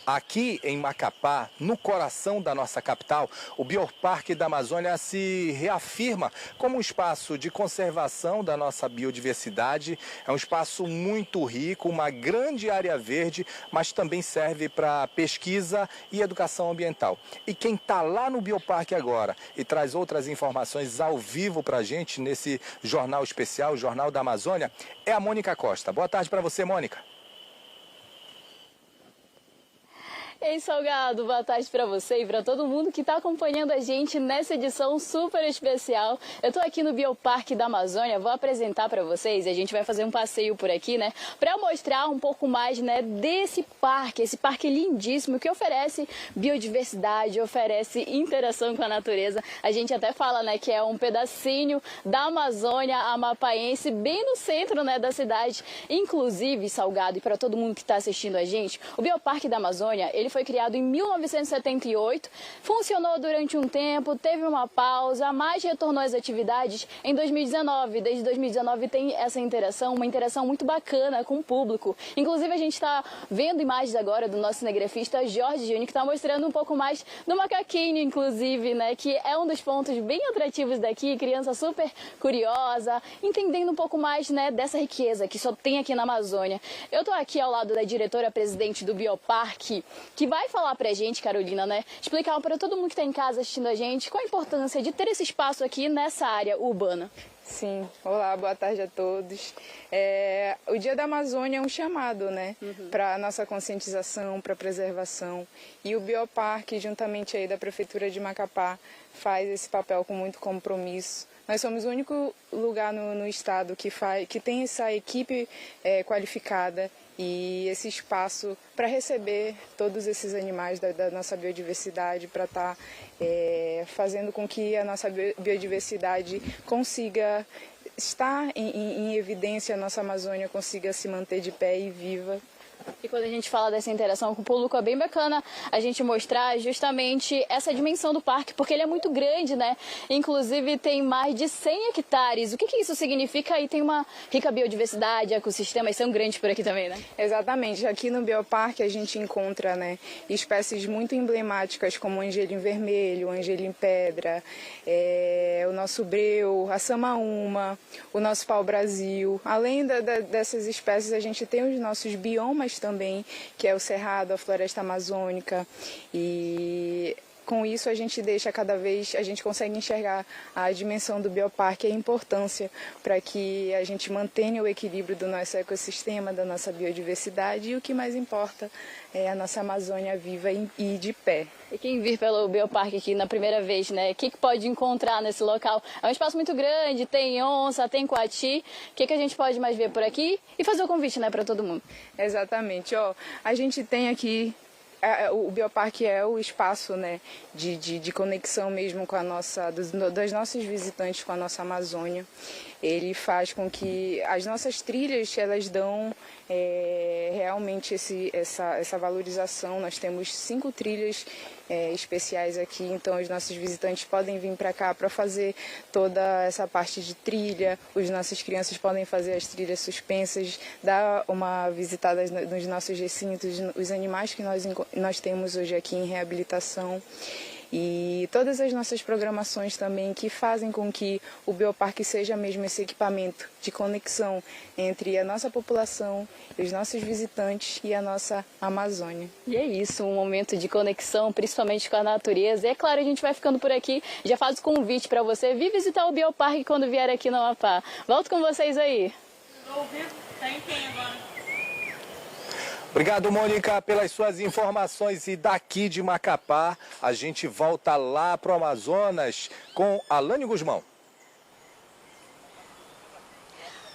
aqui em Macapá, no coração da nossa capital, o Bioparque da Amazônia se reafirma como um espaço de conservação da nossa biodiversidade. É um espaço muito rico, uma grande área verde, mas também serve para pesquisa e educação ambiental. E quem está lá no Bioparque agora e traz outras informações ao vivo para a gente nesse jornal especial, o Jornal da Amazônia, é a Mônica Costa. Boa tarde para você, Mônica. Ei, Salgado, boa tarde para você e para todo mundo que está acompanhando a gente nessa edição super especial. Eu estou aqui no Bioparque da Amazônia, vou apresentar para vocês e a gente vai fazer um passeio por aqui, né, para mostrar um pouco mais, né, desse parque, esse parque lindíssimo que oferece biodiversidade, oferece interação com a natureza. A gente até fala, né, que é um pedacinho da Amazônia amapaense, bem no centro, né, da cidade. Inclusive, Salgado, e para todo mundo que está assistindo a gente, o Bioparque da Amazônia, ele foi criado em 1978, funcionou durante um tempo, teve uma pausa, mas retornou às atividades em 2019. Desde 2019 tem essa interação, uma interação muito bacana com o público. Inclusive a gente está vendo imagens agora do nosso cinegrafista Jorge Júnior, que está mostrando um pouco mais do macaquinho, inclusive, né, que é um dos pontos bem atrativos daqui, criança super curiosa, entendendo um pouco mais, né, dessa riqueza que só tem aqui na Amazônia. Eu estou aqui ao lado da diretora-presidente do Bioparque, que vai falar pra gente, Carolina, né, explicar para todo mundo que está em casa assistindo a gente qual a importância de ter esse espaço aqui nessa área urbana. Sim, olá, boa tarde a todos. O Dia da Amazônia é um chamado, né, para a nossa conscientização, para a preservação, e o Bioparque, juntamente aí da Prefeitura de Macapá, faz esse papel com muito compromisso. Nós somos o único lugar no estado que tem essa equipe qualificada e esse espaço para receber todos esses animais da nossa biodiversidade, para estar fazendo com que a nossa biodiversidade consiga estar em evidência, a nossa Amazônia consiga se manter de pé e viva E quando a gente fala dessa interação com o público, é bem bacana a gente mostrar justamente essa dimensão do parque, porque ele é muito grande, né? Inclusive tem mais de 100 hectares. O que isso significa? E tem uma rica biodiversidade, ecossistemas são grandes por aqui também, né? Exatamente. Aqui no Bioparque a gente encontra, né, espécies muito emblemáticas como o angelim vermelho, o angelim pedra, o nosso breu, a samaúma, o nosso pau-brasil. Além dessas espécies, a gente tem os nossos biomas também, que é o cerrado, a floresta amazônica, e com isso a gente consegue enxergar a dimensão do bioparque e a importância para que a gente mantenha o equilíbrio do nosso ecossistema, da nossa biodiversidade e o que mais importa é a nossa Amazônia viva e de pé. E quem vir pelo Bioparque aqui na primeira vez, né? O que pode encontrar nesse local? É um espaço muito grande, tem onça, tem coati. O que a gente pode mais ver por aqui? E fazer o convite, né, para todo mundo. Exatamente. A gente tem aqui, o Bioparque é o espaço, né, de conexão mesmo com das nossos visitantes com a nossa Amazônia. Ele faz com que as nossas trilhas, elas dão realmente essa valorização. Nós temos 5 trilhas especiais aqui, então os nossos visitantes podem vir para cá para fazer toda essa parte de trilha. As nossas crianças podem fazer as trilhas suspensas, dar uma visitada nos nossos recintos, os animais que nós temos hoje aqui em reabilitação. E todas as nossas programações também que fazem com que o Bioparque seja mesmo esse equipamento de conexão entre a nossa população, os nossos visitantes e a nossa Amazônia. E é isso, um momento de conexão, principalmente com a natureza. E é claro, a gente vai ficando por aqui. Já faz o convite para você vir visitar o Bioparque quando vier aqui no Amapá. Volto com vocês aí. Obrigado, Mônica, pelas suas informações. E daqui de Macapá, a gente volta lá para o Amazonas com Alane Guzmão.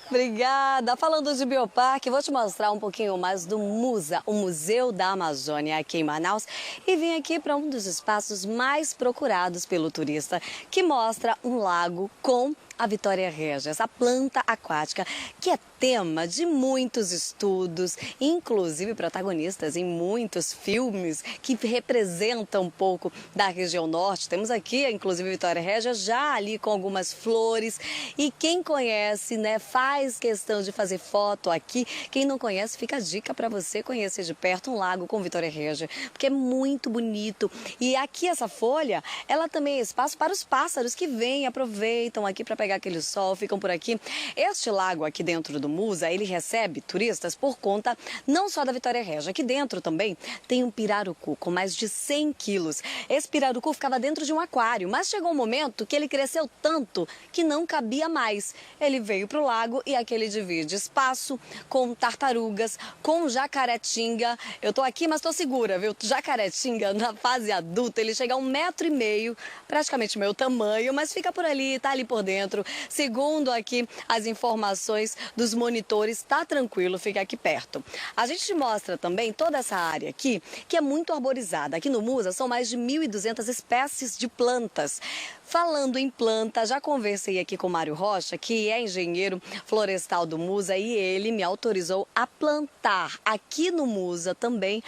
Obrigada. Falando de Bioparque, vou te mostrar um pouquinho mais do MUSA, o Museu da Amazônia, aqui em Manaus. E vim aqui para um dos espaços mais procurados pelo turista, que mostra um lago com a Vitória Régia, essa planta aquática que é tema de muitos estudos, inclusive protagonistas em muitos filmes que representam um pouco da região norte. Temos aqui, inclusive, Vitória Régia já ali com algumas flores. E quem conhece, né, faz questão de fazer foto aqui. Quem não conhece, fica a dica para você conhecer de perto um lago com Vitória Régia, porque é muito bonito. E aqui essa folha, ela também é espaço para os pássaros que vêm, aproveitam aqui para pegar aquele sol, ficam por aqui. Este lago aqui dentro do MUSA, ele recebe turistas por conta não só da Vitória Régia. Aqui dentro também tem um pirarucu com mais de 100 quilos. Esse pirarucu ficava dentro de um aquário, mas chegou um momento que ele cresceu tanto que não cabia mais. Ele veio para o lago e aqui ele divide espaço com tartarugas, com jacaretinga. Eu tô aqui, mas tô segura, viu? Jacaretinga, na fase adulta, ele chega a 1,5 metro, praticamente meu tamanho, mas fica por ali, tá ali por dentro. Segundo aqui as informações dos monitores, tá tranquilo, fica aqui perto. A gente te mostra também toda essa área aqui, que é muito arborizada. Aqui no MUSA são mais de 1.200 espécies de plantas. Falando em planta, já conversei aqui com o Mário Rocha, que é engenheiro florestal do MUSA, e ele me autorizou a plantar aqui no MUSA também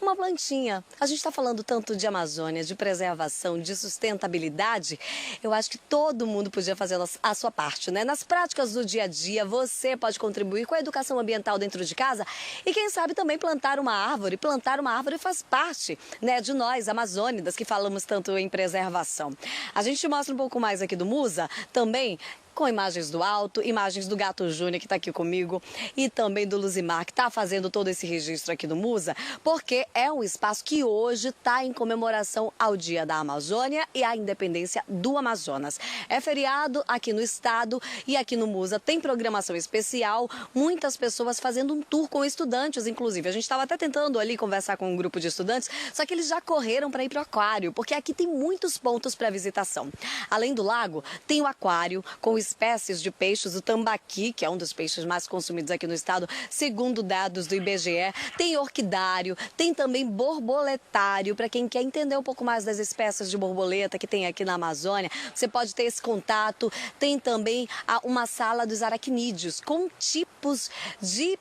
uma plantinha. A gente está falando tanto de Amazônia, de preservação, de sustentabilidade. Eu acho que todo mundo podia fazer a sua parte, né? Nas práticas do dia a dia, você pode contribuir com a educação ambiental dentro de casa e, quem sabe, também plantar uma árvore. Plantar uma árvore faz parte, né, de nós, amazônidas, que falamos tanto em preservação. A gente mostra um pouco mais aqui do MUSA também, com imagens do alto, imagens do Gato Júnior, que está aqui comigo, e também do Luzimar, que está fazendo todo esse registro aqui do MUSA, porque é um espaço que hoje está em comemoração ao Dia da Amazônia e à independência do Amazonas. É feriado aqui no estado e aqui no MUSA tem programação especial, muitas pessoas fazendo um tour com estudantes, inclusive. A gente estava até tentando ali conversar com um grupo de estudantes, só que eles já correram para ir para o aquário, porque aqui tem muitos pontos para visitação. Além do lago, tem o aquário com espécies de peixes, o tambaqui, que é um dos peixes mais consumidos aqui no estado, segundo dados do IBGE. Tem orquidário, tem também borboletário, para quem quer entender um pouco mais das espécies de borboleta que tem aqui na Amazônia. Você pode ter esse contato. Tem também uma sala dos aracnídeos, com tipos de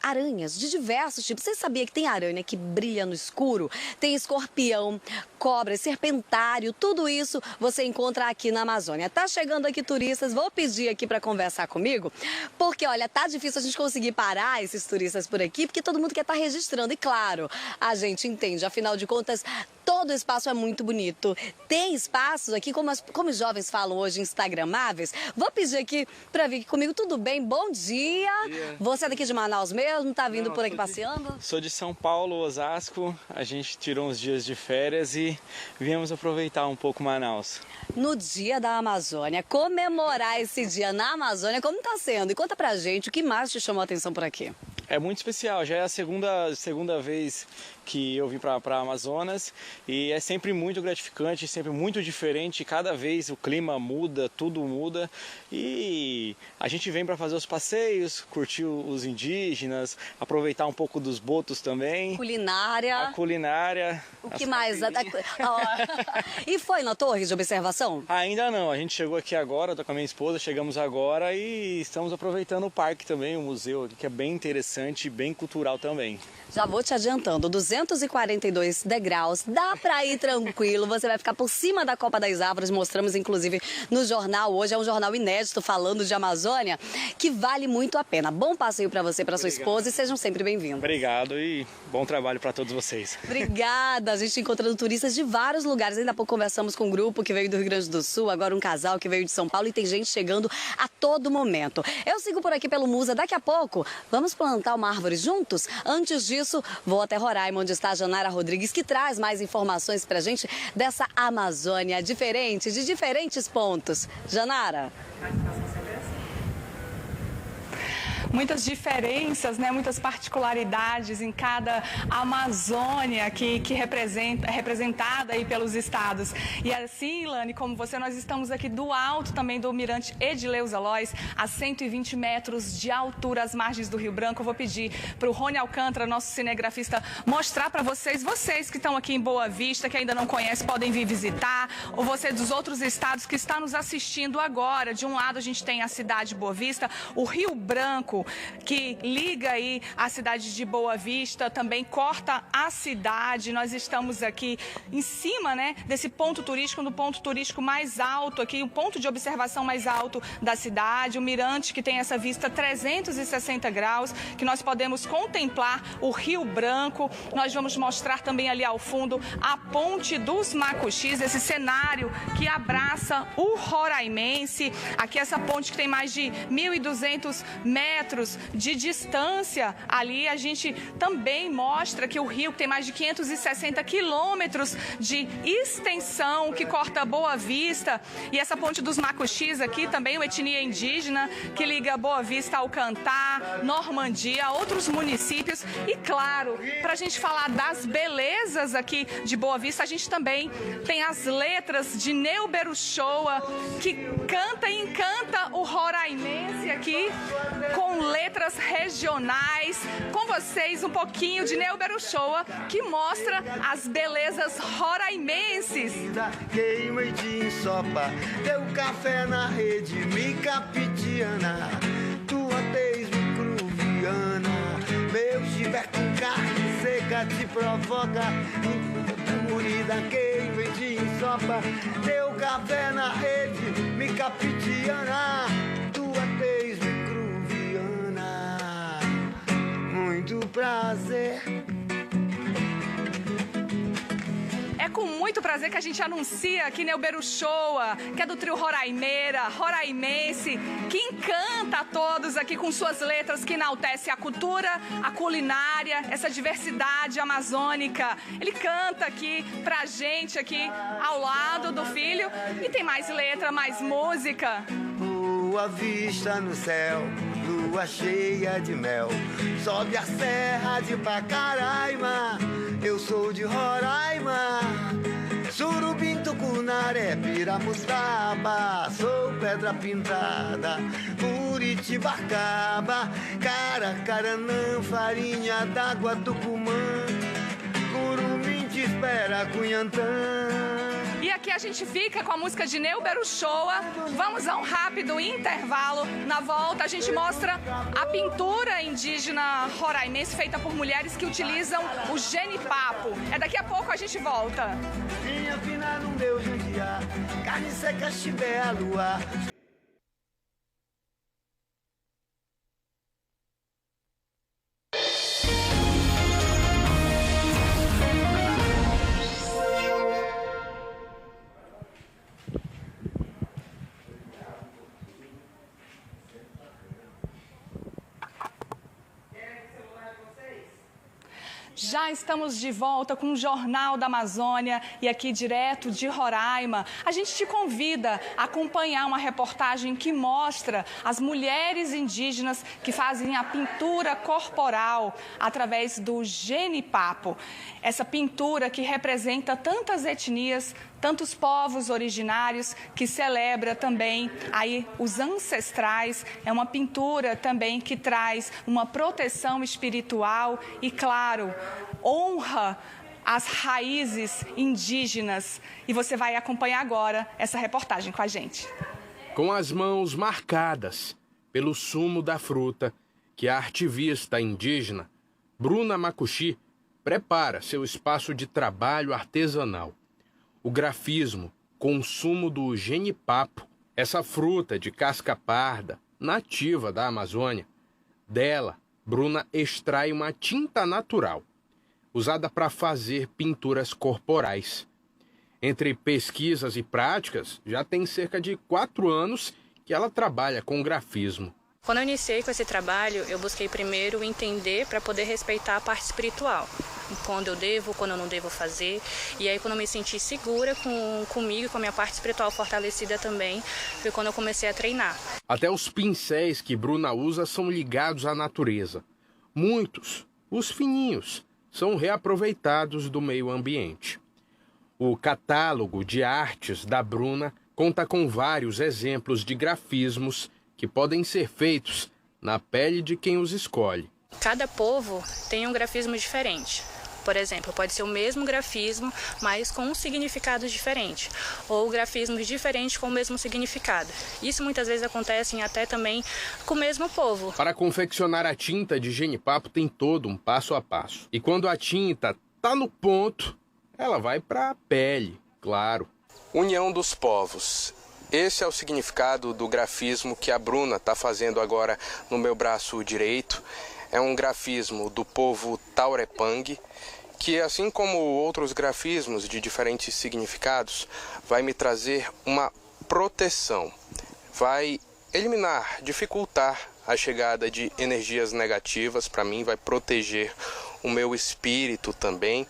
aranhas de diversos tipos. Você sabia que tem aranha que brilha no escuro? Tem escorpião, cobra, serpentário, tudo isso você encontra aqui na Amazônia. Tá chegando aqui turistas, vou pedir aqui para conversar comigo, porque olha, tá difícil a gente conseguir parar esses turistas por aqui, porque todo mundo quer estar registrando. E claro, a gente entende, afinal de contas, todo o espaço é muito bonito. Tem espaços aqui, como os jovens falam hoje, instagramáveis. Vou pedir aqui para vir aqui comigo. Tudo bem? Bom dia. Você é daqui de Manaus mesmo? Tá vindo por aqui passeando? Sou de São Paulo, Osasco. A gente tirou uns dias de férias e viemos aproveitar um pouco Manaus. No Dia da Amazônia, comemorar esse dia na Amazônia, como tá sendo? E conta pra gente o que mais te chamou a atenção por aqui. É muito especial, já é a segunda vez que eu vim para Amazonas e é sempre muito gratificante, sempre muito diferente. Cada vez o clima muda, tudo muda e a gente vem para fazer os passeios, curtir os indígenas, aproveitar um pouco dos botos também. Culinária. A culinária. O que mais? E foi na torre de observação? Ainda não, a gente chegou aqui agora, eu tô com a minha esposa, chegamos agora e estamos aproveitando o parque também, o museu aqui, que é bem interessante e bem cultural também. Já vou te adiantando, 242 degraus, dá pra ir tranquilo, você vai ficar por cima da Copa das Árvores, mostramos inclusive no jornal hoje, é um jornal inédito falando de Amazônia, que vale muito a pena. Bom passeio pra você, pra sua esposa e sejam sempre bem-vindos. Obrigado e bom trabalho pra todos vocês. Obrigada, a gente encontrando turistas de vários lugares, ainda há pouco conversamos com um grupo que veio do Rio Grande do Sul, agora um casal que veio de São Paulo e tem gente chegando a todo momento. Eu sigo por aqui pelo Musa, daqui a pouco vamos plantar uma árvore juntos? Antes disso, vou até Roraima, onde está a Janara Rodrigues, que traz mais informações pra gente dessa Amazônia diferente, de diferentes pontos. Janara. Muitas diferenças, né? Muitas particularidades em cada Amazônia que é representada aí pelos estados. E assim, Lani, como você, nós estamos aqui do alto também do Mirante Edileuza Lois, a 120 metros de altura, às margens do Rio Branco. Eu vou pedir para o Rony Alcântara, nosso cinegrafista, mostrar para vocês que estão aqui em Boa Vista, que ainda não conhecem, podem vir visitar, ou você dos outros estados que está nos assistindo agora. De um lado a gente tem a cidade de Boa Vista, o Rio Branco, que liga aí a cidade de Boa Vista, também corta a cidade. Nós estamos aqui em cima, né, desse ponto turístico, no ponto turístico mais alto aqui, o ponto de observação mais alto da cidade, o mirante que tem essa vista 360 graus, que nós podemos contemplar o Rio Branco. Nós vamos mostrar também ali ao fundo a Ponte dos Macuxis, esse cenário que abraça o Roraimense. Aqui essa ponte que tem mais de 1.200 metros de distância. Ali a gente também mostra que o rio tem mais de 560 quilômetros de extensão, que corta Boa Vista. E essa Ponte dos Macuxis aqui também, uma etnia indígena que liga Boa Vista ao Cantá, Normandia, outros municípios. E claro, para a gente falar das belezas aqui de Boa Vista, a gente também tem as letras de Neuber Uchoa, que canta e encanta o roraimense aqui com letras regionais. Com vocês um pouquinho de Neuber Uchoa, que mostra as belezas roraimenses. Queima de sopa, teu café na rede, mica pitiana, tua tez microviana, meu Gilberto em carne seca te provoca, morida, queima de sopa, teu café na rede, mica pitiana, tua tez microviana, muito prazer. É com muito prazer que a gente anuncia aqui Neuber Uchoa, que é do trio Roraimeira, roraimense, que encanta a todos aqui com suas letras, que enaltece a cultura, a culinária, essa diversidade amazônica. Ele canta aqui pra gente, aqui ao lado do filho, e tem mais letra, mais música. Boa vista no céu, lua cheia de mel, sobe a serra de Pacaraima, eu sou de Roraima, Surubim, Tucunaré, Piramuçaba, sou pedra pintada, Curitibacaba, Caracaranã, farinha d'água, Tucumã, Curumim te espera, Cunhantã. E aqui a gente fica com a música de Neuber Uchoa. Vamos a um rápido intervalo. Na volta a gente mostra a pintura indígena roraimense feita por mulheres que utilizam o genipapo. É daqui a pouco a gente volta. Vinha afinar no meu jandiá, carne seca, chibé, a lua. Já estamos de volta com o Jornal da Amazônia e aqui direto de Roraima. A gente te convida a acompanhar uma reportagem que mostra as mulheres indígenas que fazem a pintura corporal através do genipapo. Essa pintura que representa tantas etnias, tantos povos originários, que celebra também aí os ancestrais. É uma pintura também que traz uma proteção espiritual e, claro, honra as raízes indígenas. E você vai acompanhar agora essa reportagem com a gente. Com as mãos marcadas pelo sumo da fruta que a ativista indígena Bruna Makushi prepara seu espaço de trabalho artesanal. O grafismo com o sumo do genipapo, essa fruta de casca parda, nativa da Amazônia. Dela, Bruna extrai uma tinta natural, usada para fazer pinturas corporais. Entre pesquisas e práticas, já tem cerca de 4 anos que ela trabalha com grafismo. Quando eu iniciei com esse trabalho, eu busquei primeiro entender para poder respeitar a parte espiritual. Quando eu devo, quando eu não devo fazer. E aí, quando eu me senti segura comigo, com a minha parte espiritual fortalecida também, foi quando eu comecei a treinar. Até os pincéis que Bruna usa são ligados à natureza. Muitos, os fininhos, são reaproveitados do meio ambiente. O catálogo de artes da Bruna conta com vários exemplos de grafismos que podem ser feitos na pele de quem os escolhe. Cada povo tem um grafismo diferente. Por exemplo, pode ser o mesmo grafismo, mas com um significado diferente. Ou grafismos diferentes com o mesmo significado. Isso muitas vezes acontece até também com o mesmo povo. Para confeccionar a tinta de genipapo tem todo um passo a passo. E quando a tinta está no ponto, ela vai para a pele, claro. União dos povos. Esse é o significado do grafismo que a Bruna está fazendo agora no meu braço direito. É um grafismo do povo Taurepang, que, assim como outros grafismos de diferentes significados, vai me trazer uma proteção. Vai eliminar, dificultar a chegada de energias negativas para mim, vai proteger o meu espírito também.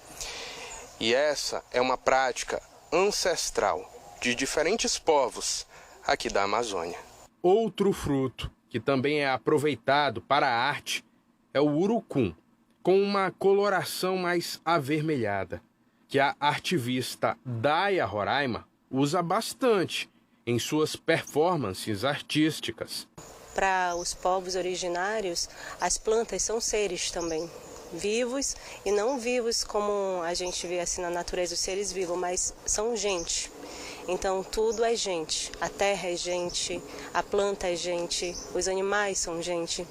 E essa é uma prática ancestral de diferentes povos aqui da Amazônia. Outro fruto que também é aproveitado para a arte é o urucum, com uma coloração mais avermelhada, que a artivista Daya Roraima usa bastante em suas performances artísticas. Para os povos originários, as plantas são seres também, vivos e não vivos como a gente vê assim na natureza, os seres vivos, mas são gente. Então tudo é gente, a terra é gente, a planta é gente, os animais são gente.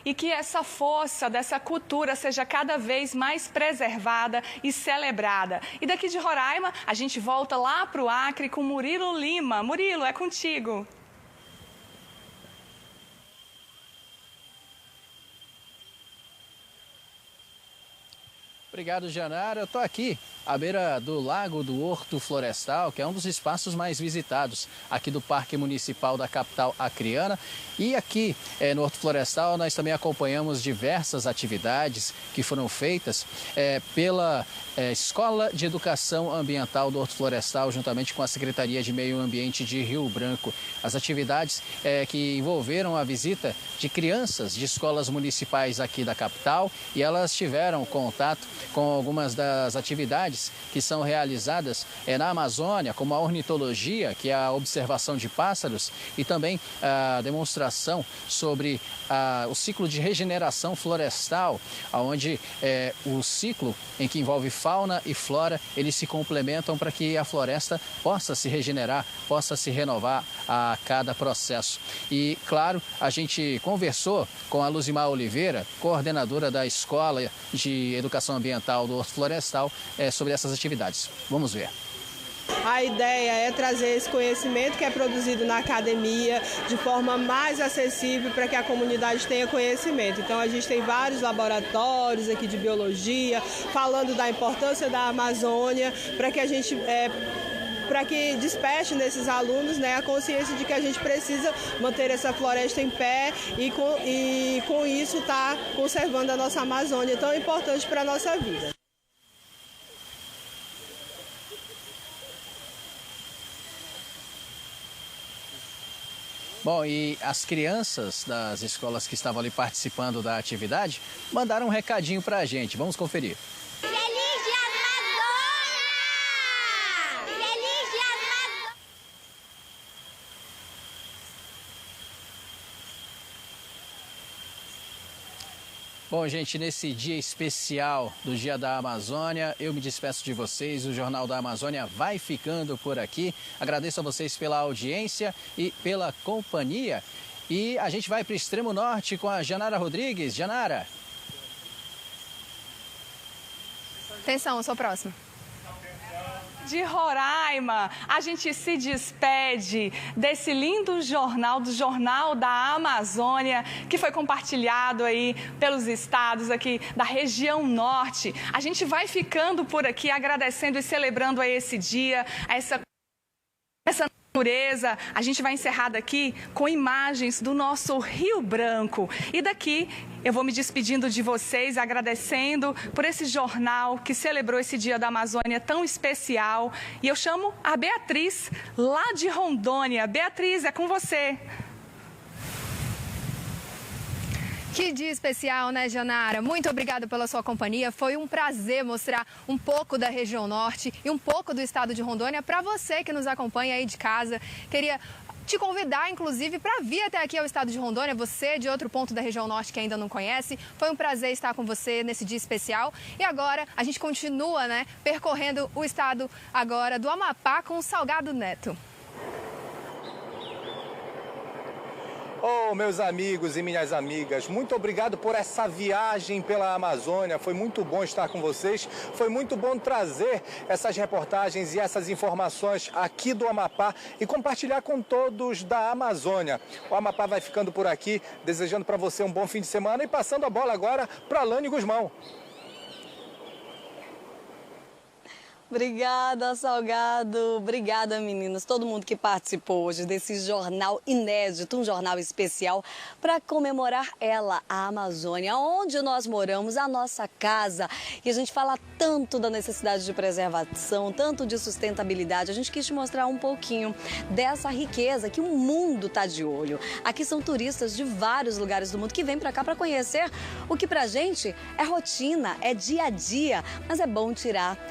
E que essa força dessa cultura seja cada vez mais preservada e celebrada. E daqui de Roraima, a gente volta lá para o Acre com Murilo Lima. Murilo, é contigo. Obrigado, Janara. Eu estou aqui à beira do Lago do Horto Florestal, que é um dos espaços mais visitados aqui do Parque Municipal da capital acreana. E aqui no Horto Florestal nós também acompanhamos diversas atividades que foram feitas pela Escola de Educação Ambiental do Horto Florestal, juntamente com a Secretaria de Meio Ambiente de Rio Branco. As atividades que envolveram a visita de crianças de escolas municipais aqui da capital, e elas tiveram contato com algumas das atividades atividades que são realizadas na Amazônia, como a ornitologia, que é a observação de pássaros, e também a demonstração sobre o ciclo de regeneração florestal, onde o ciclo em que envolve fauna e flora, eles se complementam para que a floresta possa se regenerar, possa se renovar a cada processo. E, claro, a gente conversou com a Luzimar Oliveira, coordenadora da Escola de Educação Ambiental do Horto Florestal, sobre essas atividades. Vamos ver. A ideia é trazer esse conhecimento que é produzido na academia de forma mais acessível para que a comunidade tenha conhecimento. Então, a gente tem vários laboratórios aqui de biologia, falando da importância da Amazônia, para que a gente para que desperte nesses alunos, né, a consciência de que a gente precisa manter essa floresta em pé e com isso tá conservando a nossa Amazônia, tão importante para a nossa vida. Bom, e as crianças das escolas que estavam ali participando da atividade mandaram um recadinho para a gente. Vamos conferir. Bom, gente, nesse dia especial do Dia da Amazônia, eu me despeço de vocês. O Jornal da Amazônia vai ficando por aqui. Agradeço a vocês pela audiência e pela companhia. E a gente vai para o Extremo Norte com a Janara Rodrigues. Janara. Atenção, eu sou a próxima. De Roraima, a gente se despede desse lindo jornal, do Jornal da Amazônia, que foi compartilhado aí pelos estados aqui da região norte. A gente vai ficando por aqui agradecendo e celebrando aí esse dia, essa natureza. A gente vai encerrar daqui com imagens do nosso Rio Branco. E daqui eu vou me despedindo de vocês, agradecendo por esse jornal que celebrou esse Dia da Amazônia tão especial. E eu chamo a Beatriz, lá de Rondônia. Beatriz, é com você. Que dia especial, né, Janara? Muito obrigada pela sua companhia. Foi um prazer mostrar um pouco da região norte e um pouco do estado de Rondônia para você que nos acompanha aí de casa. Queria te convidar, inclusive, para vir até aqui ao estado de Rondônia, você de outro ponto da região norte que ainda não conhece. Foi um prazer estar com você nesse dia especial. E agora a gente continua, né, percorrendo o estado agora do Amapá com o Salgado Neto. Oh, meus amigos e minhas amigas, muito obrigado por essa viagem pela Amazônia. Foi muito bom estar com vocês, foi muito bom trazer essas reportagens e essas informações aqui do Amapá e compartilhar com todos da Amazônia. O Amapá vai ficando por aqui, desejando para você um bom fim de semana e passando a bola agora para Alane Guzmão. Obrigada, Salgado. Obrigada, meninas. Todo mundo que participou hoje desse jornal inédito, um jornal especial para comemorar ela, a Amazônia, onde nós moramos, a nossa casa. E a gente fala tanto da necessidade de preservação, tanto de sustentabilidade. A gente quis te mostrar um pouquinho dessa riqueza que o mundo está de olho. Aqui são turistas de vários lugares do mundo que vêm para cá para conhecer o que pra gente é rotina, é dia a dia. Mas é bom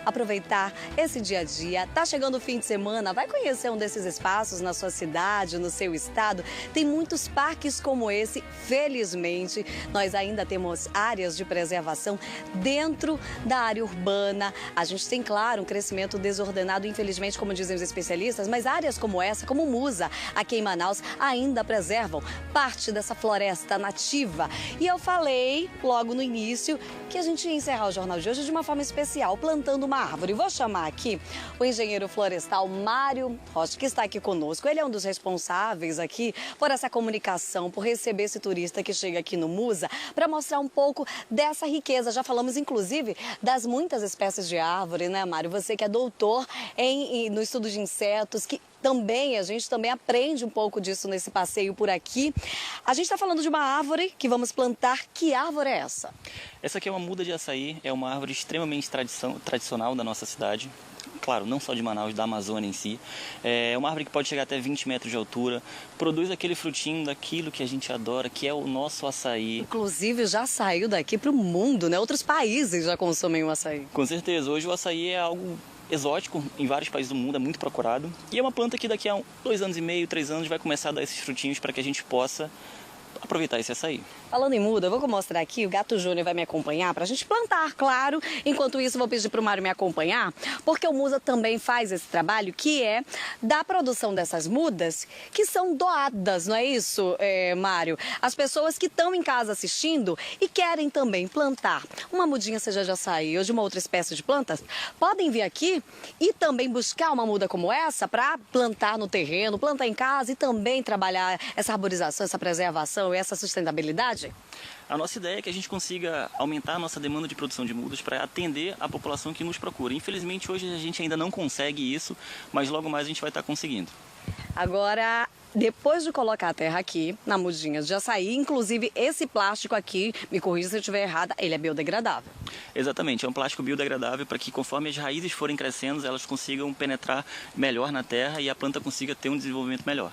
aproveitar esse dia a dia. Tá chegando o fim de semana, vai conhecer um desses espaços na sua cidade, no seu estado. Tem muitos parques como esse, felizmente. Nós ainda temos áreas de preservação dentro da área urbana. A gente tem, claro, um crescimento desordenado, infelizmente, como dizem os especialistas, mas áreas como essa, como Musa, aqui em Manaus, ainda preservam parte dessa floresta nativa. E eu falei logo no início que a gente ia encerrar o jornal de hoje de uma forma especial, plantando uma árvore. Vou chamar aqui o engenheiro florestal Mário Rocha, que está aqui conosco. Ele é um dos responsáveis aqui por essa comunicação, por receber esse turista que chega aqui no Musa, para mostrar um pouco dessa riqueza. Já falamos, inclusive, das muitas espécies de árvore, né, Mário? Você que é doutor no estudo de insetos, que a gente também aprende um pouco disso nesse passeio por aqui. A gente está falando de uma árvore que vamos plantar. Que árvore é essa? Essa aqui é uma muda de açaí, é uma árvore extremamente tradicional da nossa cidade. claro, não só de Manaus, da Amazônia em si. É uma árvore que pode chegar até 20 metros de altura, produz aquele frutinho daquilo que a gente adora, que é o nosso açaí. Inclusive já saiu daqui para o mundo, né? Outros países já consomem o açaí. Com certeza, hoje o açaí é algo exótico em vários países do mundo, é muito procurado. E é uma planta que daqui a 2 anos e meio, 3 anos vai começar a dar esses frutinhos para que a gente possa aproveitar esse açaí. Falando em muda, eu vou mostrar aqui, o Gato Júnior vai me acompanhar para a gente plantar, claro. Enquanto isso, eu vou pedir para o Mário me acompanhar, porque o Musa também faz esse trabalho, que é da produção dessas mudas que são doadas, não é isso, Mário? As pessoas que estão em casa assistindo e querem também plantar uma mudinha, seja de açaí ou de uma outra espécie de plantas, podem vir aqui e também buscar uma muda como essa para plantar no terreno, plantar em casa e também trabalhar essa arborização, essa preservação e essa sustentabilidade? A nossa ideia é que a gente consiga aumentar a nossa demanda de produção de mudas para atender a população que nos procura. Infelizmente, hoje a gente ainda não consegue isso, mas logo mais a gente vai estar conseguindo. Agora, depois de colocar a terra aqui, na mudinha de açaí, inclusive esse plástico aqui, me corrija se eu estiver errada, ele é biodegradável. Exatamente, é um plástico biodegradável para que conforme as raízes forem crescendo, elas consigam penetrar melhor na terra e a planta consiga ter um desenvolvimento melhor.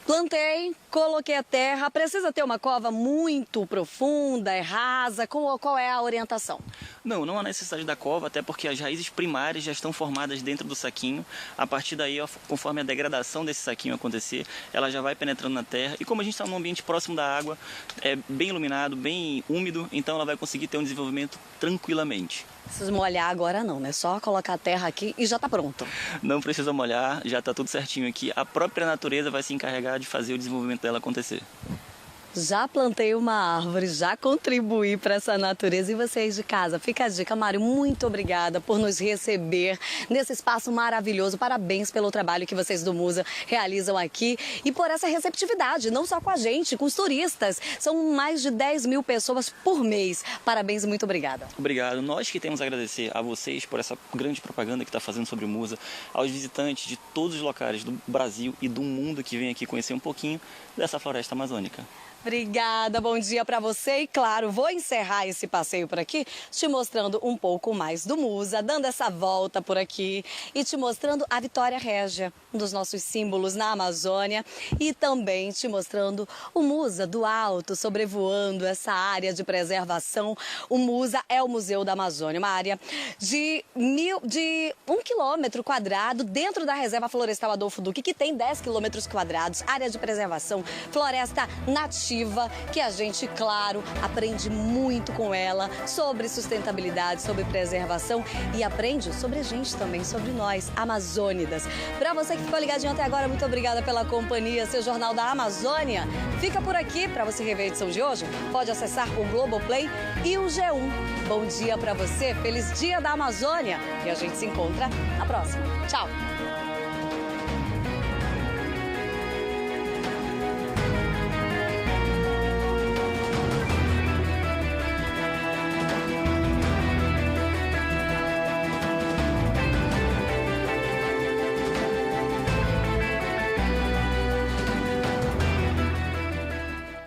Plantei, coloquei a terra, precisa ter uma cova muito profunda, rasa, qual é a orientação? Não há necessidade da cova, até porque as raízes primárias já estão formadas dentro do saquinho. A partir daí, conforme a degradação desse saquinho acontecer, ela já vai penetrando na terra. E como a gente está num ambiente próximo da água, é bem iluminado, bem úmido, então ela vai conseguir ter um desenvolvimento tranquilamente. Não precisa molhar agora não, né? Só colocar a terra aqui e já está pronto. Não precisa molhar, já está tudo certinho aqui. A própria natureza vai se encarregar de fazer o desenvolvimento dela acontecer. Já plantei uma árvore, já contribuí para essa natureza. E vocês de casa, fica a dica. Mário, muito obrigada por nos receber nesse espaço maravilhoso. Parabéns pelo trabalho que vocês do Musa realizam aqui e por essa receptividade, não só com a gente, com os turistas. São mais de 10 mil pessoas por mês. Parabéns e muito obrigada. Obrigado. Nós que temos a agradecer a vocês por essa grande propaganda que está fazendo sobre o Musa, aos visitantes de todos os locais do Brasil e do mundo que vêm aqui conhecer um pouquinho dessa floresta amazônica. Obrigada, bom dia para você e claro, vou encerrar esse passeio por aqui te mostrando um pouco mais do Musa, dando essa volta por aqui e te mostrando a Vitória Régia, um dos nossos símbolos na Amazônia e também te mostrando o Musa do alto, sobrevoando essa área de preservação. O Musa é o Museu da Amazônia, uma área de 1 quilômetro quadrado dentro da Reserva Florestal Adolfo Duque, que tem 10 quilômetros quadrados, área de preservação, floresta nativa, que a gente, claro, aprende muito com ela sobre sustentabilidade, sobre preservação e aprende sobre a gente também, sobre nós, amazônidas. Para você que ficou ligadinho até agora, muito obrigada pela companhia. Seu Jornal da Amazônia fica por aqui. Para você rever a edição de hoje, pode acessar o Globoplay e o G1. Bom dia para você, feliz Dia da Amazônia e a gente se encontra na próxima. Tchau!